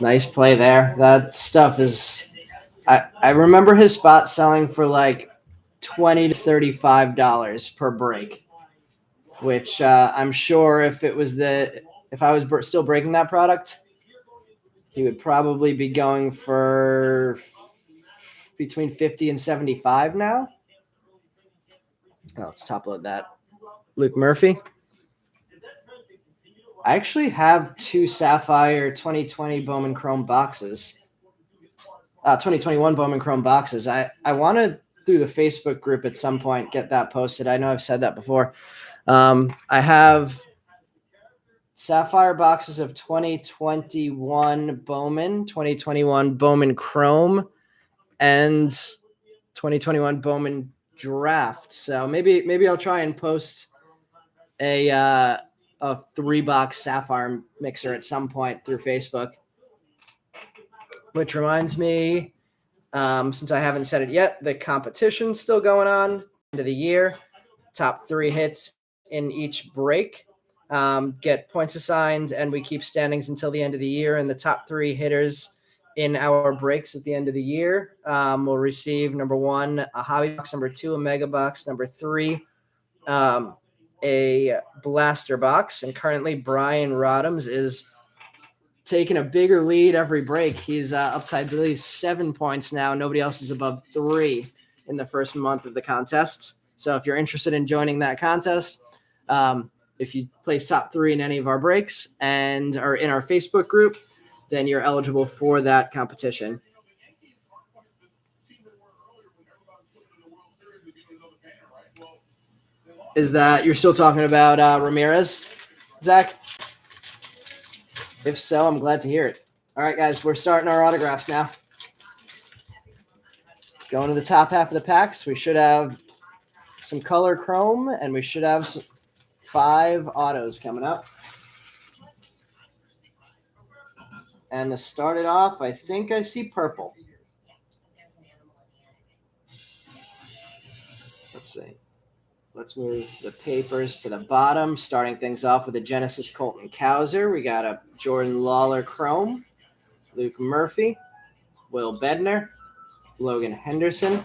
Speaker 1: Nice play there. That stuff is I remember his spot selling for like $20 to $35 per break, which I'm sure if I was still breaking that product, he would probably be going for between 50 and 75 now. Oh, let's top load that. Luke Murphy. I actually have 2 Sapphire 2020 Bowman Chrome boxes. 2021 Bowman Chrome boxes. I want to, through the Facebook group at some point, get that posted. I know I've said that before. I have Sapphire boxes of 2021 Bowman, 2021 Bowman Chrome, and 2021 Bowman Draft. So maybe I'll try and post a 3-box Sapphire mixer at some point through Facebook. Which reminds me, since I haven't said it yet, the competition's still going on. End of the year, top 3 hits in each break get points assigned, and we keep standings until the end of the year. And the top 3 hitters in our breaks at the end of the year will receive number 1 a hobby box, number 2 a mega box, number 3 a blaster box. And currently, Brian Rodhams is taking a bigger lead every break. He's up to at least 7 points now. Nobody else is above 3 in the first month of the contest. So if you're interested in joining that contest, if you place top 3 in any of our breaks and are in our Facebook group, then you're eligible for that competition. Is that you're still talking about Ramirez, Zach? If so, I'm glad to hear it. All right, guys, we're starting our autographs now. Going to the top half of the packs, we should have some color chrome, and we should have 5 autos coming up. And to start it off, I think I see purple. Let's see. Let's move the papers to the bottom, starting things off with a Genesis Colton Cowser. We got a Jordan Lawler Chrome, Luke Murphy, Will Bednar, Logan Henderson,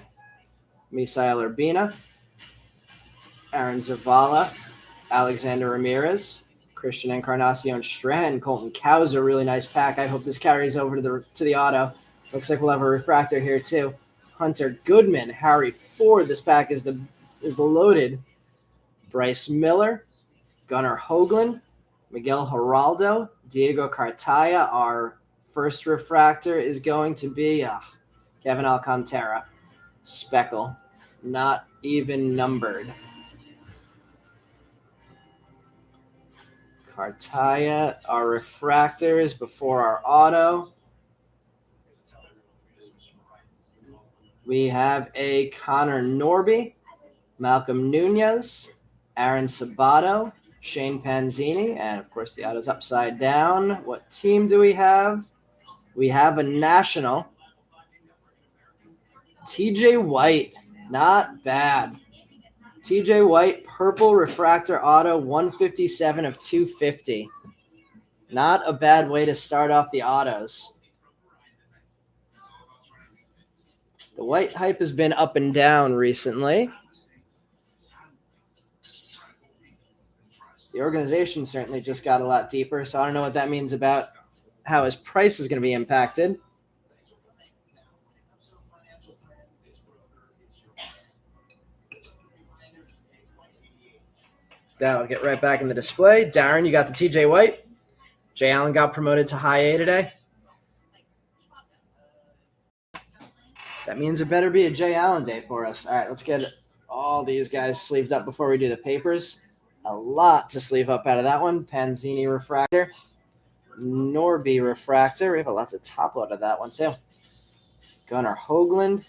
Speaker 1: Misael Urbina, Aaron Zavala, Alexander Ramirez, Christian Encarnacion Strand, Colton Cowser, really nice pack. I hope this carries over to the auto. Looks like we'll have a refractor here too. Hunter Goodman, Harry Ford. This pack is loaded. Bryce Miller, Gunnar Hoagland, Miguel Geraldo, Diego Cartaya. Our first refractor is going to be Kevin Alcantara. Speckle, not even numbered. Cartaya, our refractors before our auto. We have a Connor Norby, Malcolm Nunez, Aaron Sabato, Shane Panzini, and of course the auto's upside down. What team do we have? We have a national. TJ White, not bad. TJ White, purple refractor auto, 157 of 250. Not a bad way to start off the autos. The White hype has been up and down recently. The organization certainly just got a lot deeper, so I don't know what that means about how his price is going to be impacted. That'll get right back in the display. Darren, you got the TJ White. Jay Allen got promoted to high A today. That means it better be a Jay Allen day for us. All right, let's get all these guys sleeved up before we do the papers. A lot to sleeve up out of that one. Panzini refractor. Norby refractor. We have a lot to top load of that one too. Gunnar Hoagland.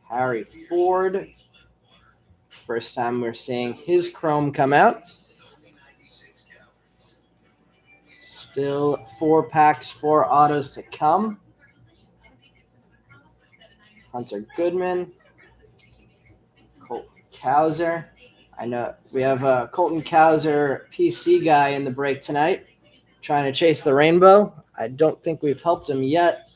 Speaker 1: Harry Ford. First time we're seeing his chrome come out. Still 4 packs, 4 autos to come. Hunter Goodman. Colton Cowser. I know we have a Colton Cowser PC guy in the break tonight trying to chase the rainbow. I don't think we've helped him yet.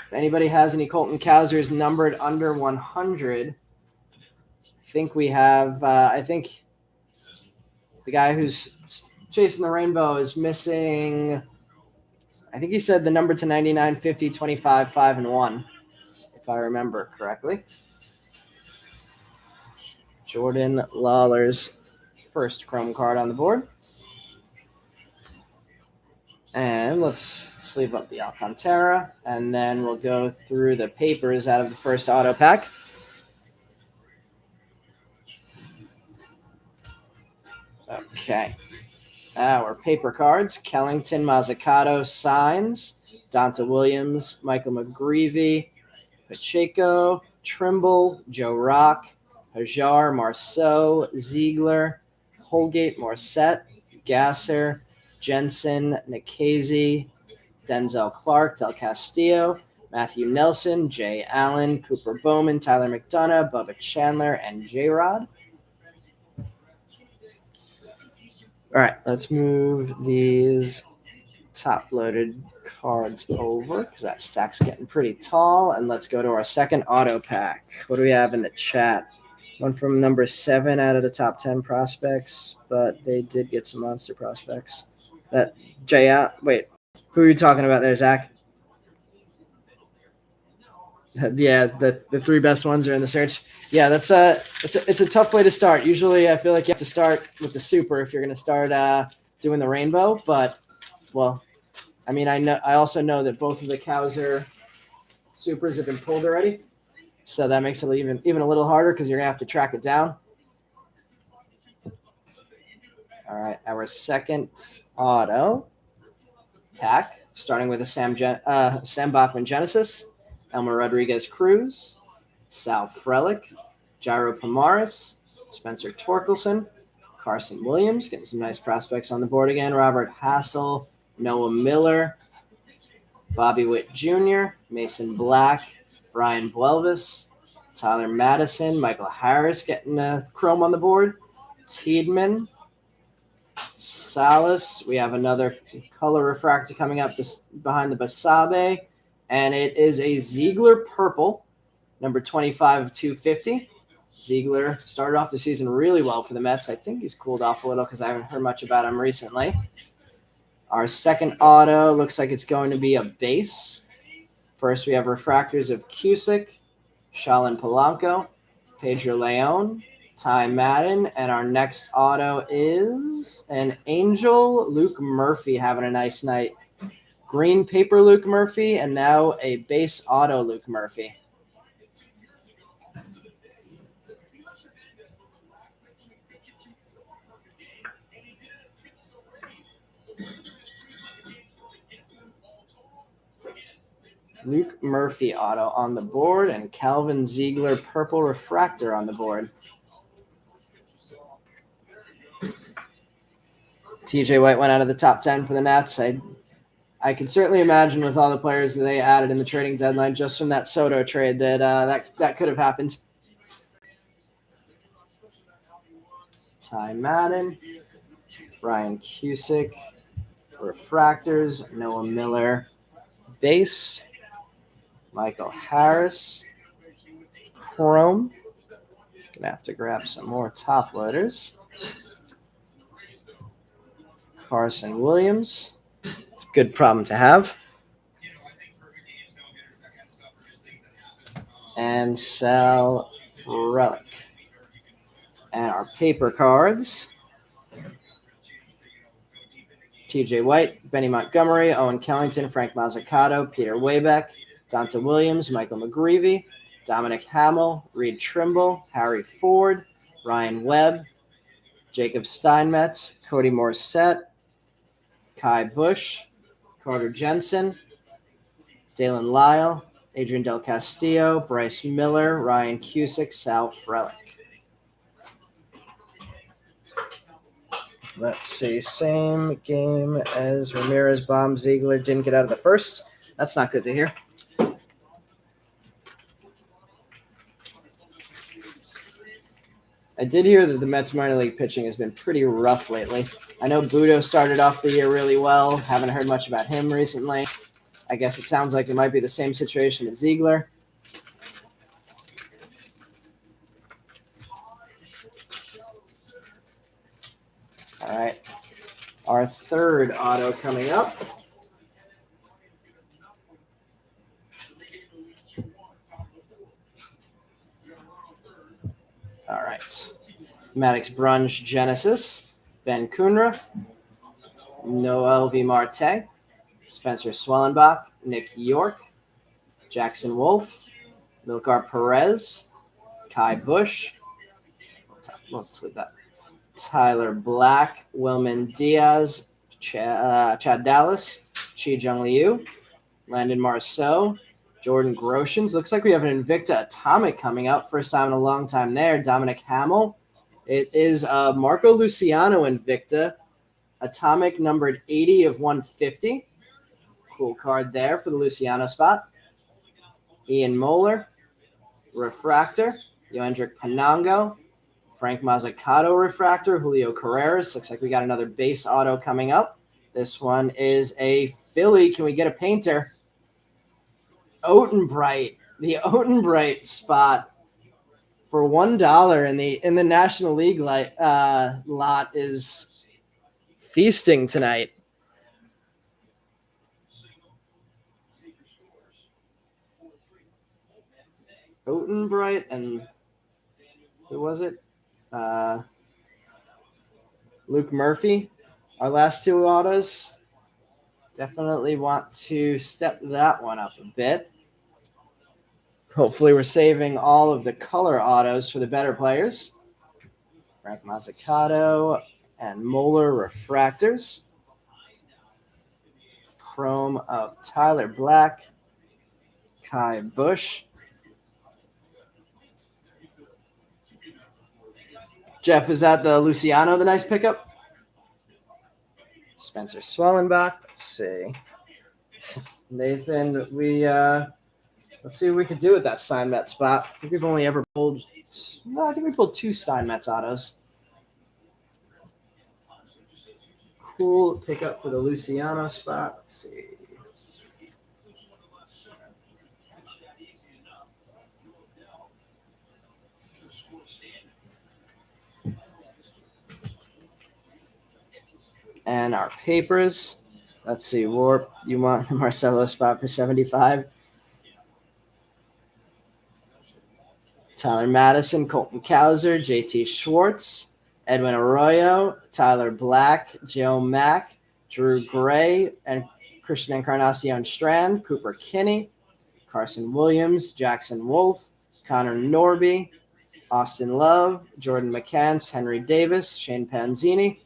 Speaker 1: If anybody has any Colton Cowsers numbered under 100, I think we have, I think the guy who's chasing the rainbow is missing, I think he said the number to 99, 50, 25, 5, and 1, if I remember correctly. Jordan Lawler's first chrome card on the board. And let's sleeve up the Alcantara, and then we'll go through the papers out of the first auto pack. Okay. Our paper cards, Kellington, Mazzucato, Signs, Donta Williams, Michael McGreevy, Pacheco, Trimble, Joe Rock, Hajar, Marceau, Ziegler, Holgate, Morissette, Gasser, Jensen, Nikhazy, Denzel Clark, Del Castillo, Matthew Nelson, Jay Allen, Cooper Bowman, Tyler McDonough, Bubba Chandler, and J-Rod. All right, let's move these top-loaded cards over because that stack's getting pretty tall. And let's go to our second auto pack. What do we have in the chat? One from number 7 out of the top 10 prospects, but they did get some monster prospects. That wait, who are you talking about there, Zach? Yeah, the 3 best ones are in the search. Yeah, it's a tough way to start. Usually, I feel like you have to start with the super if you're going to start doing the rainbow. But well, I mean, I also know that both of the Cowser supers have been pulled already, so that makes it even a little harder because you're gonna have to track it down. All right, our second auto pack, starting with a Sam Bachman Genesis, Elmer Rodriguez Cruz, Sal Frelick, Jairo Pomaris, Spencer Torkelson, Carson Williams, getting some nice prospects on the board again, Robert Hassel, Noah Miller, Bobby Witt Jr., Mason Black, Brian Buelvis, Tyler Madison, Michael Harris getting a chrome on the board, Tiedemann, Salas. We have another color refractor coming up behind the Basabe, and it is a Ziegler purple, number 25 of 250. Ziegler started off the season really well for the Mets. I think he's cooled off a little because I haven't heard much about him recently. Our second auto looks like it's going to be a base. First, we have refractors of Cusick, Shalin Polanco, Pedro Leon, Ty Madden, and our next auto is an Angel Luke Murphy having a nice night. Green paper Luke Murphy, and now a base auto Luke Murphy. Luke Murphy auto on the board, and Calvin Ziegler purple refractor on the board. TJ White went out of the top 10 for the Nats. I can certainly imagine with all the players that they added in the trading deadline just from that Soto trade that could have happened. Ty Madden, Ryan Cusick, refractors, Noah Miller, base, Michael Harris, chrome. Gonna have to grab some more top loaders. Carson Williams. It's a good problem to have. And Sal Frelick. And our paper cards. TJ White, Benny Montgomery, Owen Kellington, Frank Mazzucato, Peter Waybeck, Donta Williams, Michael McGreevy, Dominic Hamill, Reed Trimble, Harry Ford, Ryan Webb, Jacob Steinmetz, Cody Morissette, Kai Bush, Carter Jensen, Dalen Lyle, Adrian Del Castillo, Bryce Miller, Ryan Cusick, Sal Frelick. Let's see. Same game as Ramirez, Baum, Ziegler. Didn't get out of the first. That's not good to hear. I did hear that the Mets minor league pitching has been pretty rough lately. I know Budo started off the year really well. Haven't heard much about him recently. I guess it sounds like it might be the same situation with Ziegler. All right. Our third auto coming up. All right. Maddox Brunge Genesis, Ben Kunra, Noel V. Marte, Spencer Swellenbach, Nick York, Jackson Wolf, Milkar Perez, Kai Bush, let's leave that. Tyler Black, Wilman Diaz, Chad Dallas, Chi Jung Liu, Landon Marceau, Jordan Groshans. Looks like we have an Invicta Atomic coming up. First time in a long time there. Dominic Hamill. It is Marco Luciano Invicta Atomic numbered 80 of 150. Cool card there for the Luciano spot. Ian Moeller, refractor. Yoendrick Panango, Frank Mazzucato refractor. Julio Carreras. Looks like we got another base auto coming up. This one is a Philly. Can we get a painter? Otenbright. The Otenbright spot for $1 in the National League lot is feasting tonight. Otenbright and who was it? Luke Murphy. Our last two autos. Definitely want to step that one up a bit. Hopefully we're saving all of the color autos for the better players. Frank Mazzucato and Moeller refractors. Chrome of Tyler Black, Kai Bush. Jeff, is that the Luciano, the nice pickup? Spencer Swellenbach. Let's see. Nathan, let's see what we could do with that Steinmetz spot. I think we've only ever pulled I think we pulled two Steinmetz autos. Cool pickup for the Luciano spot. Let's see. And our papers. Let's see, Warp, you want the Marcelo spot for 75? Tyler Madison, Colton Cowser, JT Schwartz, Edwin Arroyo, Tyler Black, Joe Mack, Drew Gray, and Christian Encarnacion Strand, Cooper Kinney, Carson Williams, Jackson Wolf, Connor Norby, Austin Love, Jordan McCants, Henry Davis, Shane Panzini,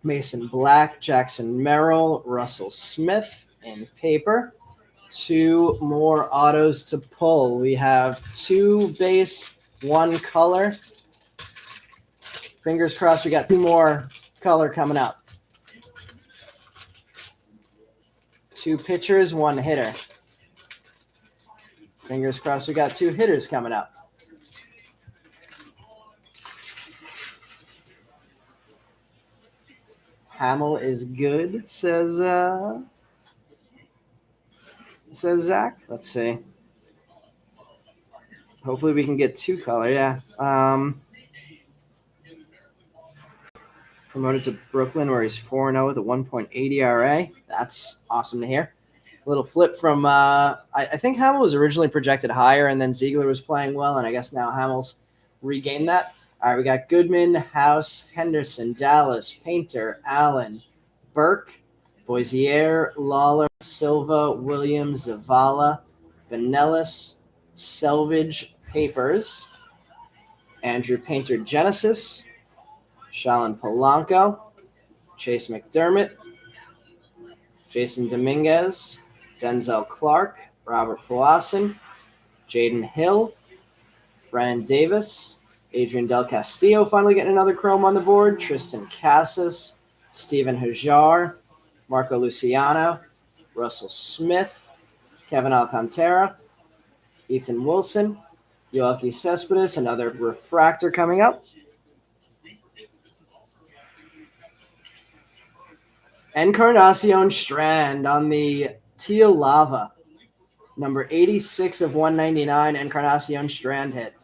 Speaker 1: Mason Black, Jackson Merrill, Russell Smith in paper. 2 more autos to pull. We have 2 base, 1 color. Fingers crossed we got 2 more color coming up. 2 pitchers, 1 hitter. Fingers crossed we got 2 hitters coming up. Hamill is good, says Zach. Let's see. Hopefully we can get 2 color, yeah. Promoted to Brooklyn where he's 4-0 with a 1.8 ERA. That's awesome to hear. A little flip from I think Hamill was originally projected higher, and then Ziegler was playing well, and I guess now Hamill's regained that. All right, we got Goodman, House, Henderson, Dallas, Painter, Allen, Burke, Boisier, Lawler, Silva, Williams, Zavala, Vanellis, Selvage, Papers, Andrew Painter, Genesis, Shalin Polanco, Chase McDermott, Jason Dominguez, Denzel Clark, Robert Powassan, Jaden Hill, Brennan Davis, Adrian Del Castillo finally getting another chrome on the board, Tristan Casas, Steven Hajar, Marco Luciano, Russell Smith, Kevin Alcantara, Ethan Wilson, Yoelqui Cespedes, another refractor coming up. Encarnacion Strand on the Teal Lava. Number 86 of 199, Encarnacion Strand hit.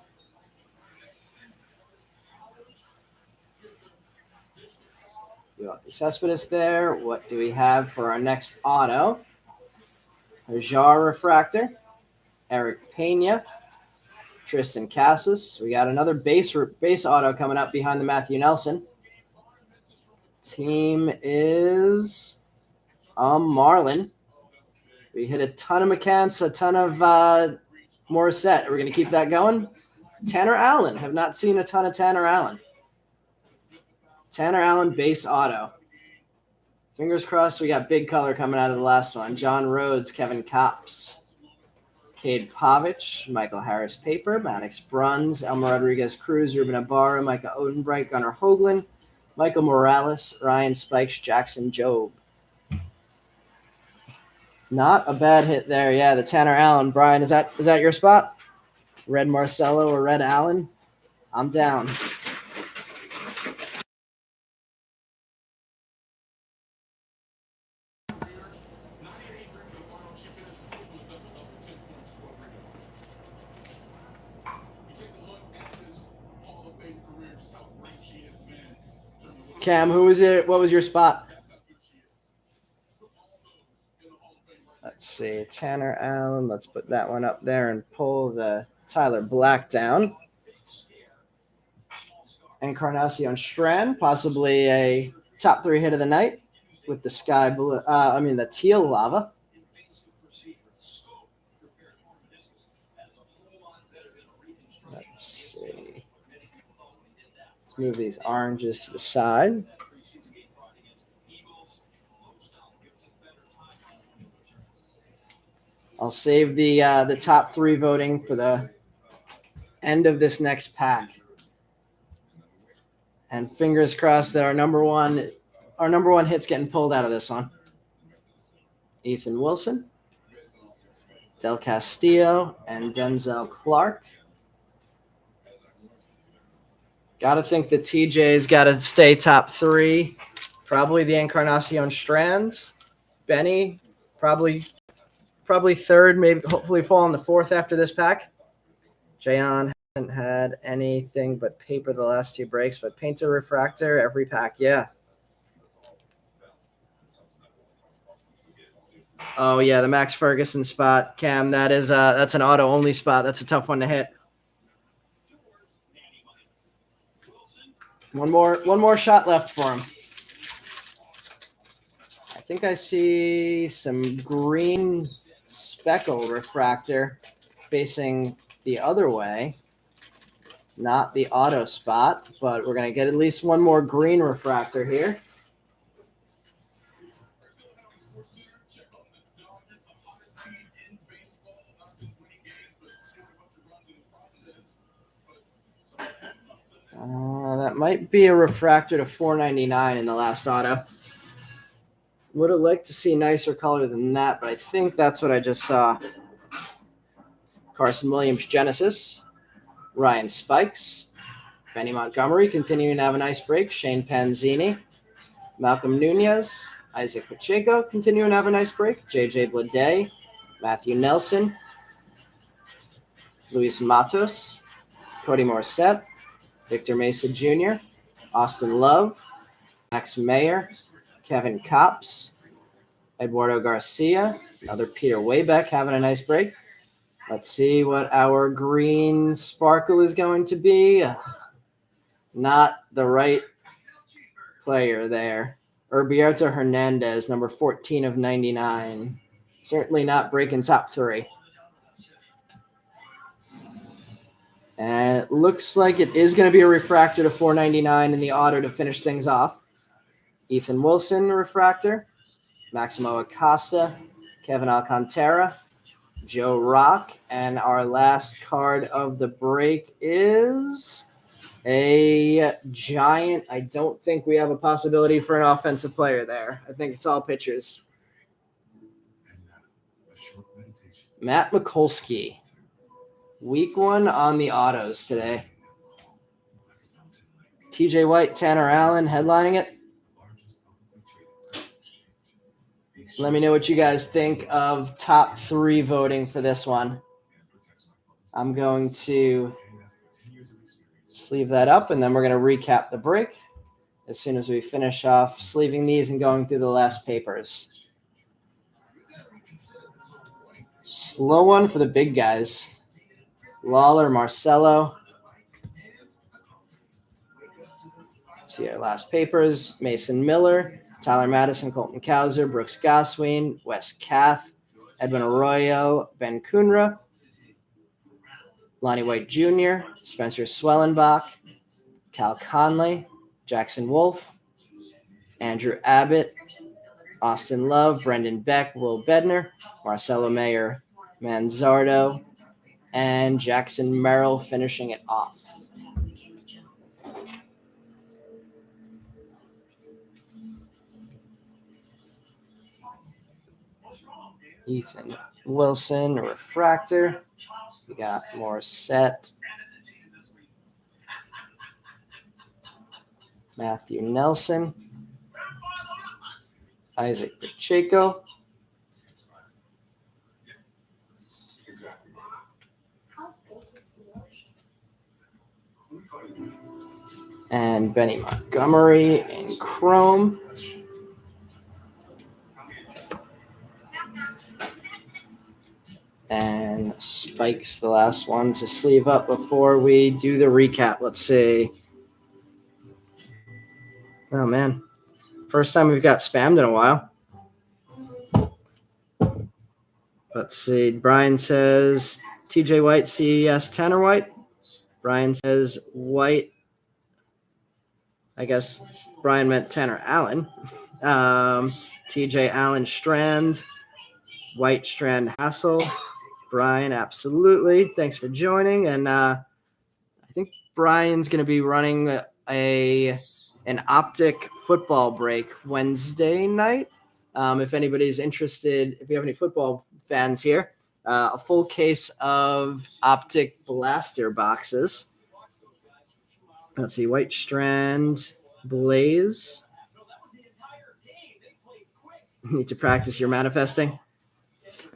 Speaker 1: Yoelqui Cespedes there. What do we have for our next auto? Hajar refractor. Eric Pena. Tristan Casas. We got another base auto coming up behind the Matthew Nelson. Team is Marlin. We hit a ton of McCants, a ton of Morissette. Are we going to keep that going? Tanner Allen. Have not seen a ton of Tanner Allen. Tanner Allen base auto. Fingers crossed we got big color coming out of the last one. John Rhodes, Kevin Kopps, Cade Pavich, Michael Harris paper, Maddox Bruns, Elmer Rodriguez Cruz, Ruben Ibarra, Micah Odenbright, Gunnar Hoagland, Michael Morales, Ryan Spikes, Jackson Jobe. Not a bad hit there. Yeah, the Tanner Allen. Brian, is that your spot? Red Marcelo or Red Allen? I'm down. Cam, who was it? What was your spot? Let's see. Tanner Allen. Let's put that one up there and pull the Tyler Black down. Encarnacion Strand, possibly a top 3 hit of the night with the sky blue. The teal lava. Let's see. Let's move these oranges to the side. I'll save the top 3 voting for the end of this next pack. And fingers crossed that our number one hit's getting pulled out of this one. Ethan Wilson, Del Castillo, and Denzel Clark. Got to think the TJ's got to stay top 3. Probably the Encarnacion Strands. Benny, probably 3rd, maybe hopefully fall in the 4th after this pack. Jayon Haven't had anything but paper the last 2 breaks, but paint's a refractor every pack. Yeah. Oh yeah, the Max Ferguson spot, Cam. That's an auto only spot. That's a tough one to hit. One more shot left for him. I think I see some green speckle refractor facing the other way. Not the auto spot, but we're going to get at least one more green refractor here. That might be a refractor to 499 in the last auto. Would have liked to see nicer color than that, but I think that's what I just saw. Carson Williams, Genesis. Ryan Spikes. Benny Montgomery continuing to have a nice break. Shane Panzini. Malcolm Nunez. Isaac Pacheco continuing to have a nice break. J.J. Bleday. Matthew Nelson. Luis Matos. Cody Morissette. Victor Mesa Jr. Austin Love. Max Mayer. Kevin Kopps. Eduardo Garcia. Another Peter Waybeck having a nice break. Let's see what our green sparkle is going to be. Not the right player there. Urbieta Hernandez, number 14 of 99. Certainly not breaking top 3. And it looks like it is going to be a refractor to 499 in the auto to finish things off. Ethan Wilson, refractor. Maximo Acosta. Kevin Alcantara. Joe Rock. And our last card of the break is a giant. I don't think we have a possibility for an offensive player there. I think it's all pitchers. Matt Mikulski. Week 1 on the autos today. TJ White, Tanner Allen headlining it. Let me know what you guys think of top 3 voting for this one. I'm going to sleeve that up, and then we're going to recap the break as soon as we finish off sleeving these and going through the last papers. Slow one for the big guys. Lawler, Marcelo. Let's see our last papers. Mason Miller, Tyler Madison, Colton Cowser, Brooks Gosween, Wes Kath, Edwin Arroyo, Ben Kunra, Lonnie White Jr., Spencer Swellenbach, Cal Conley, Jackson Wolf, Andrew Abbott, Austin Love, Brendan Beck, Will Bednar, Marcelo Mayer, Manzardo, and Jackson Merrill finishing it off. Ethan Wilson, refractor. We got Morissette. Matthew Nelson. Isaac Pacheco. And Benny Montgomery in chrome. And Spike's the last one to sleeve up before we do the recap. Let's see. Oh, man. First time we've got spammed in a while. Let's see. Brian says TJ White, CES, Tanner White. Brian says White. I guess Brian meant Tanner Allen. TJ Allen Strand. White Strand Hassel. Brian, absolutely. Thanks for joining. And I think Brian's going to be running an optic football break Wednesday night. If anybody's interested, if you have any football fans here, a full case of optic blaster boxes. Let's see, White Strand, Blaze. Need to practice your manifesting.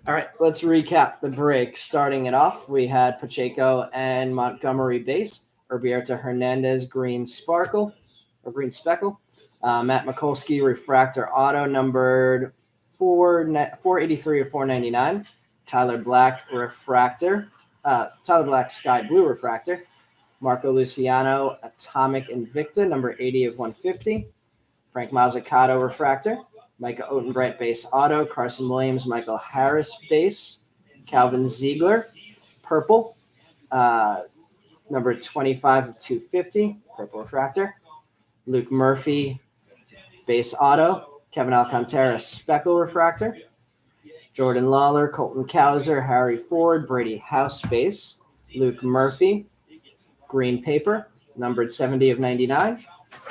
Speaker 1: All right, let's recap the break. Starting it off, we had Pacheco and Montgomery base, Roberto Hernandez green sparkle or green speckle, Matt Mikulski refractor auto numbered 483 or 499, Tyler Black refractor, Tyler Black sky blue refractor, Marco Luciano atomic invicta number 80 of 150, Frank Mazzucato refractor, Micah Otenbrett base auto, Carson Williams, Michael Harris base, Calvin Ziegler purple, number 25 of 250, purple refractor, Luke Murphy base auto, Kevin Alcantara speckle refractor, Jordan Lawler, Colton Cowser, Harry Ford, Brady House base, Luke Murphy green paper, numbered 70 of 99,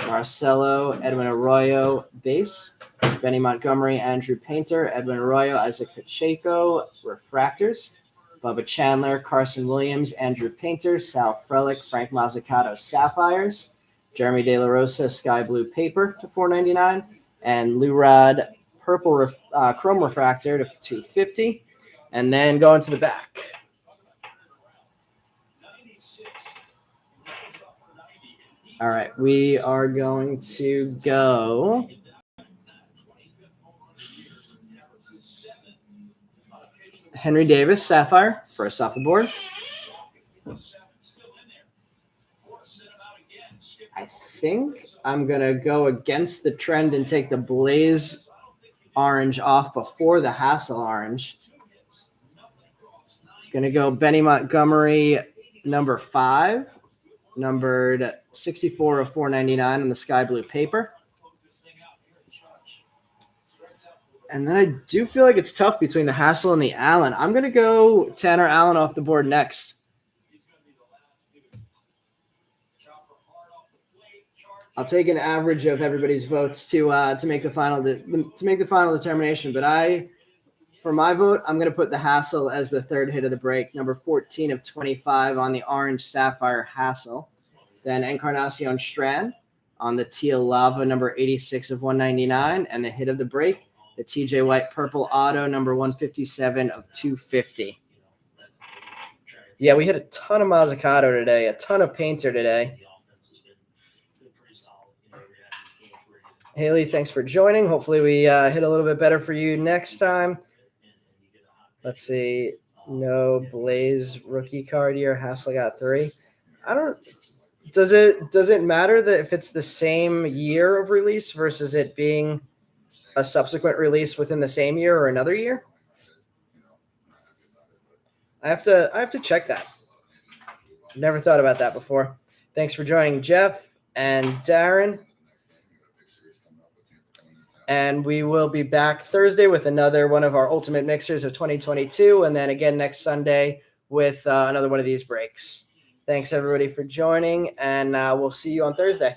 Speaker 1: Marcelo, Edwin Arroyo base, Benny Montgomery, Andrew Painter, Edwin Arroyo, Isaac Pacheco, refractors, Bubba Chandler, Carson Williams, Andrew Painter, Sal Frelick, Frank Mazzucato, sapphires, Jeremy De La Rosa, sky blue paper to 499, and Lou Rod purple chrome refractor to 250, and then going to the back. All right, we are going to go Henry Davis, Sapphire, first off the board. I think I'm going to go against the trend and take the Blaze orange off before the Hassel orange. Going to go Benny Montgomery, number 5, numbered 64 of 499 on the sky blue paper. And then I do feel like it's tough between the Hassel and the Allen. I'm going to go Tanner Allen off the board next. I'll take an average of everybody's votes to make the final determination. But for my vote, I'm going to put the Hassel as the third hit of the break, number 14 of 25 on the orange Sapphire Hassel. Then Encarnacion Strand on the teal Lava, number 86 of 199, and the hit of the break, the TJ White purple auto, number 157 of 250. Yeah, we hit a ton of Mazzucato today, a ton of Painter today. Haley, thanks for joining. Hopefully we hit a little bit better for you next time. Let's see. No Blaze rookie card here. Hassel got 3. Does it matter that if it's the same year of release versus it being a subsequent release within the same year or another year? I have to check that. Never thought about that before. Thanks for joining, Jeff and Darren. And we will be back Thursday with another one of our Ultimate Mixers of 2022. And then again next Sunday with another one of these breaks. Thanks, everybody, for joining. And we'll see you on Thursday.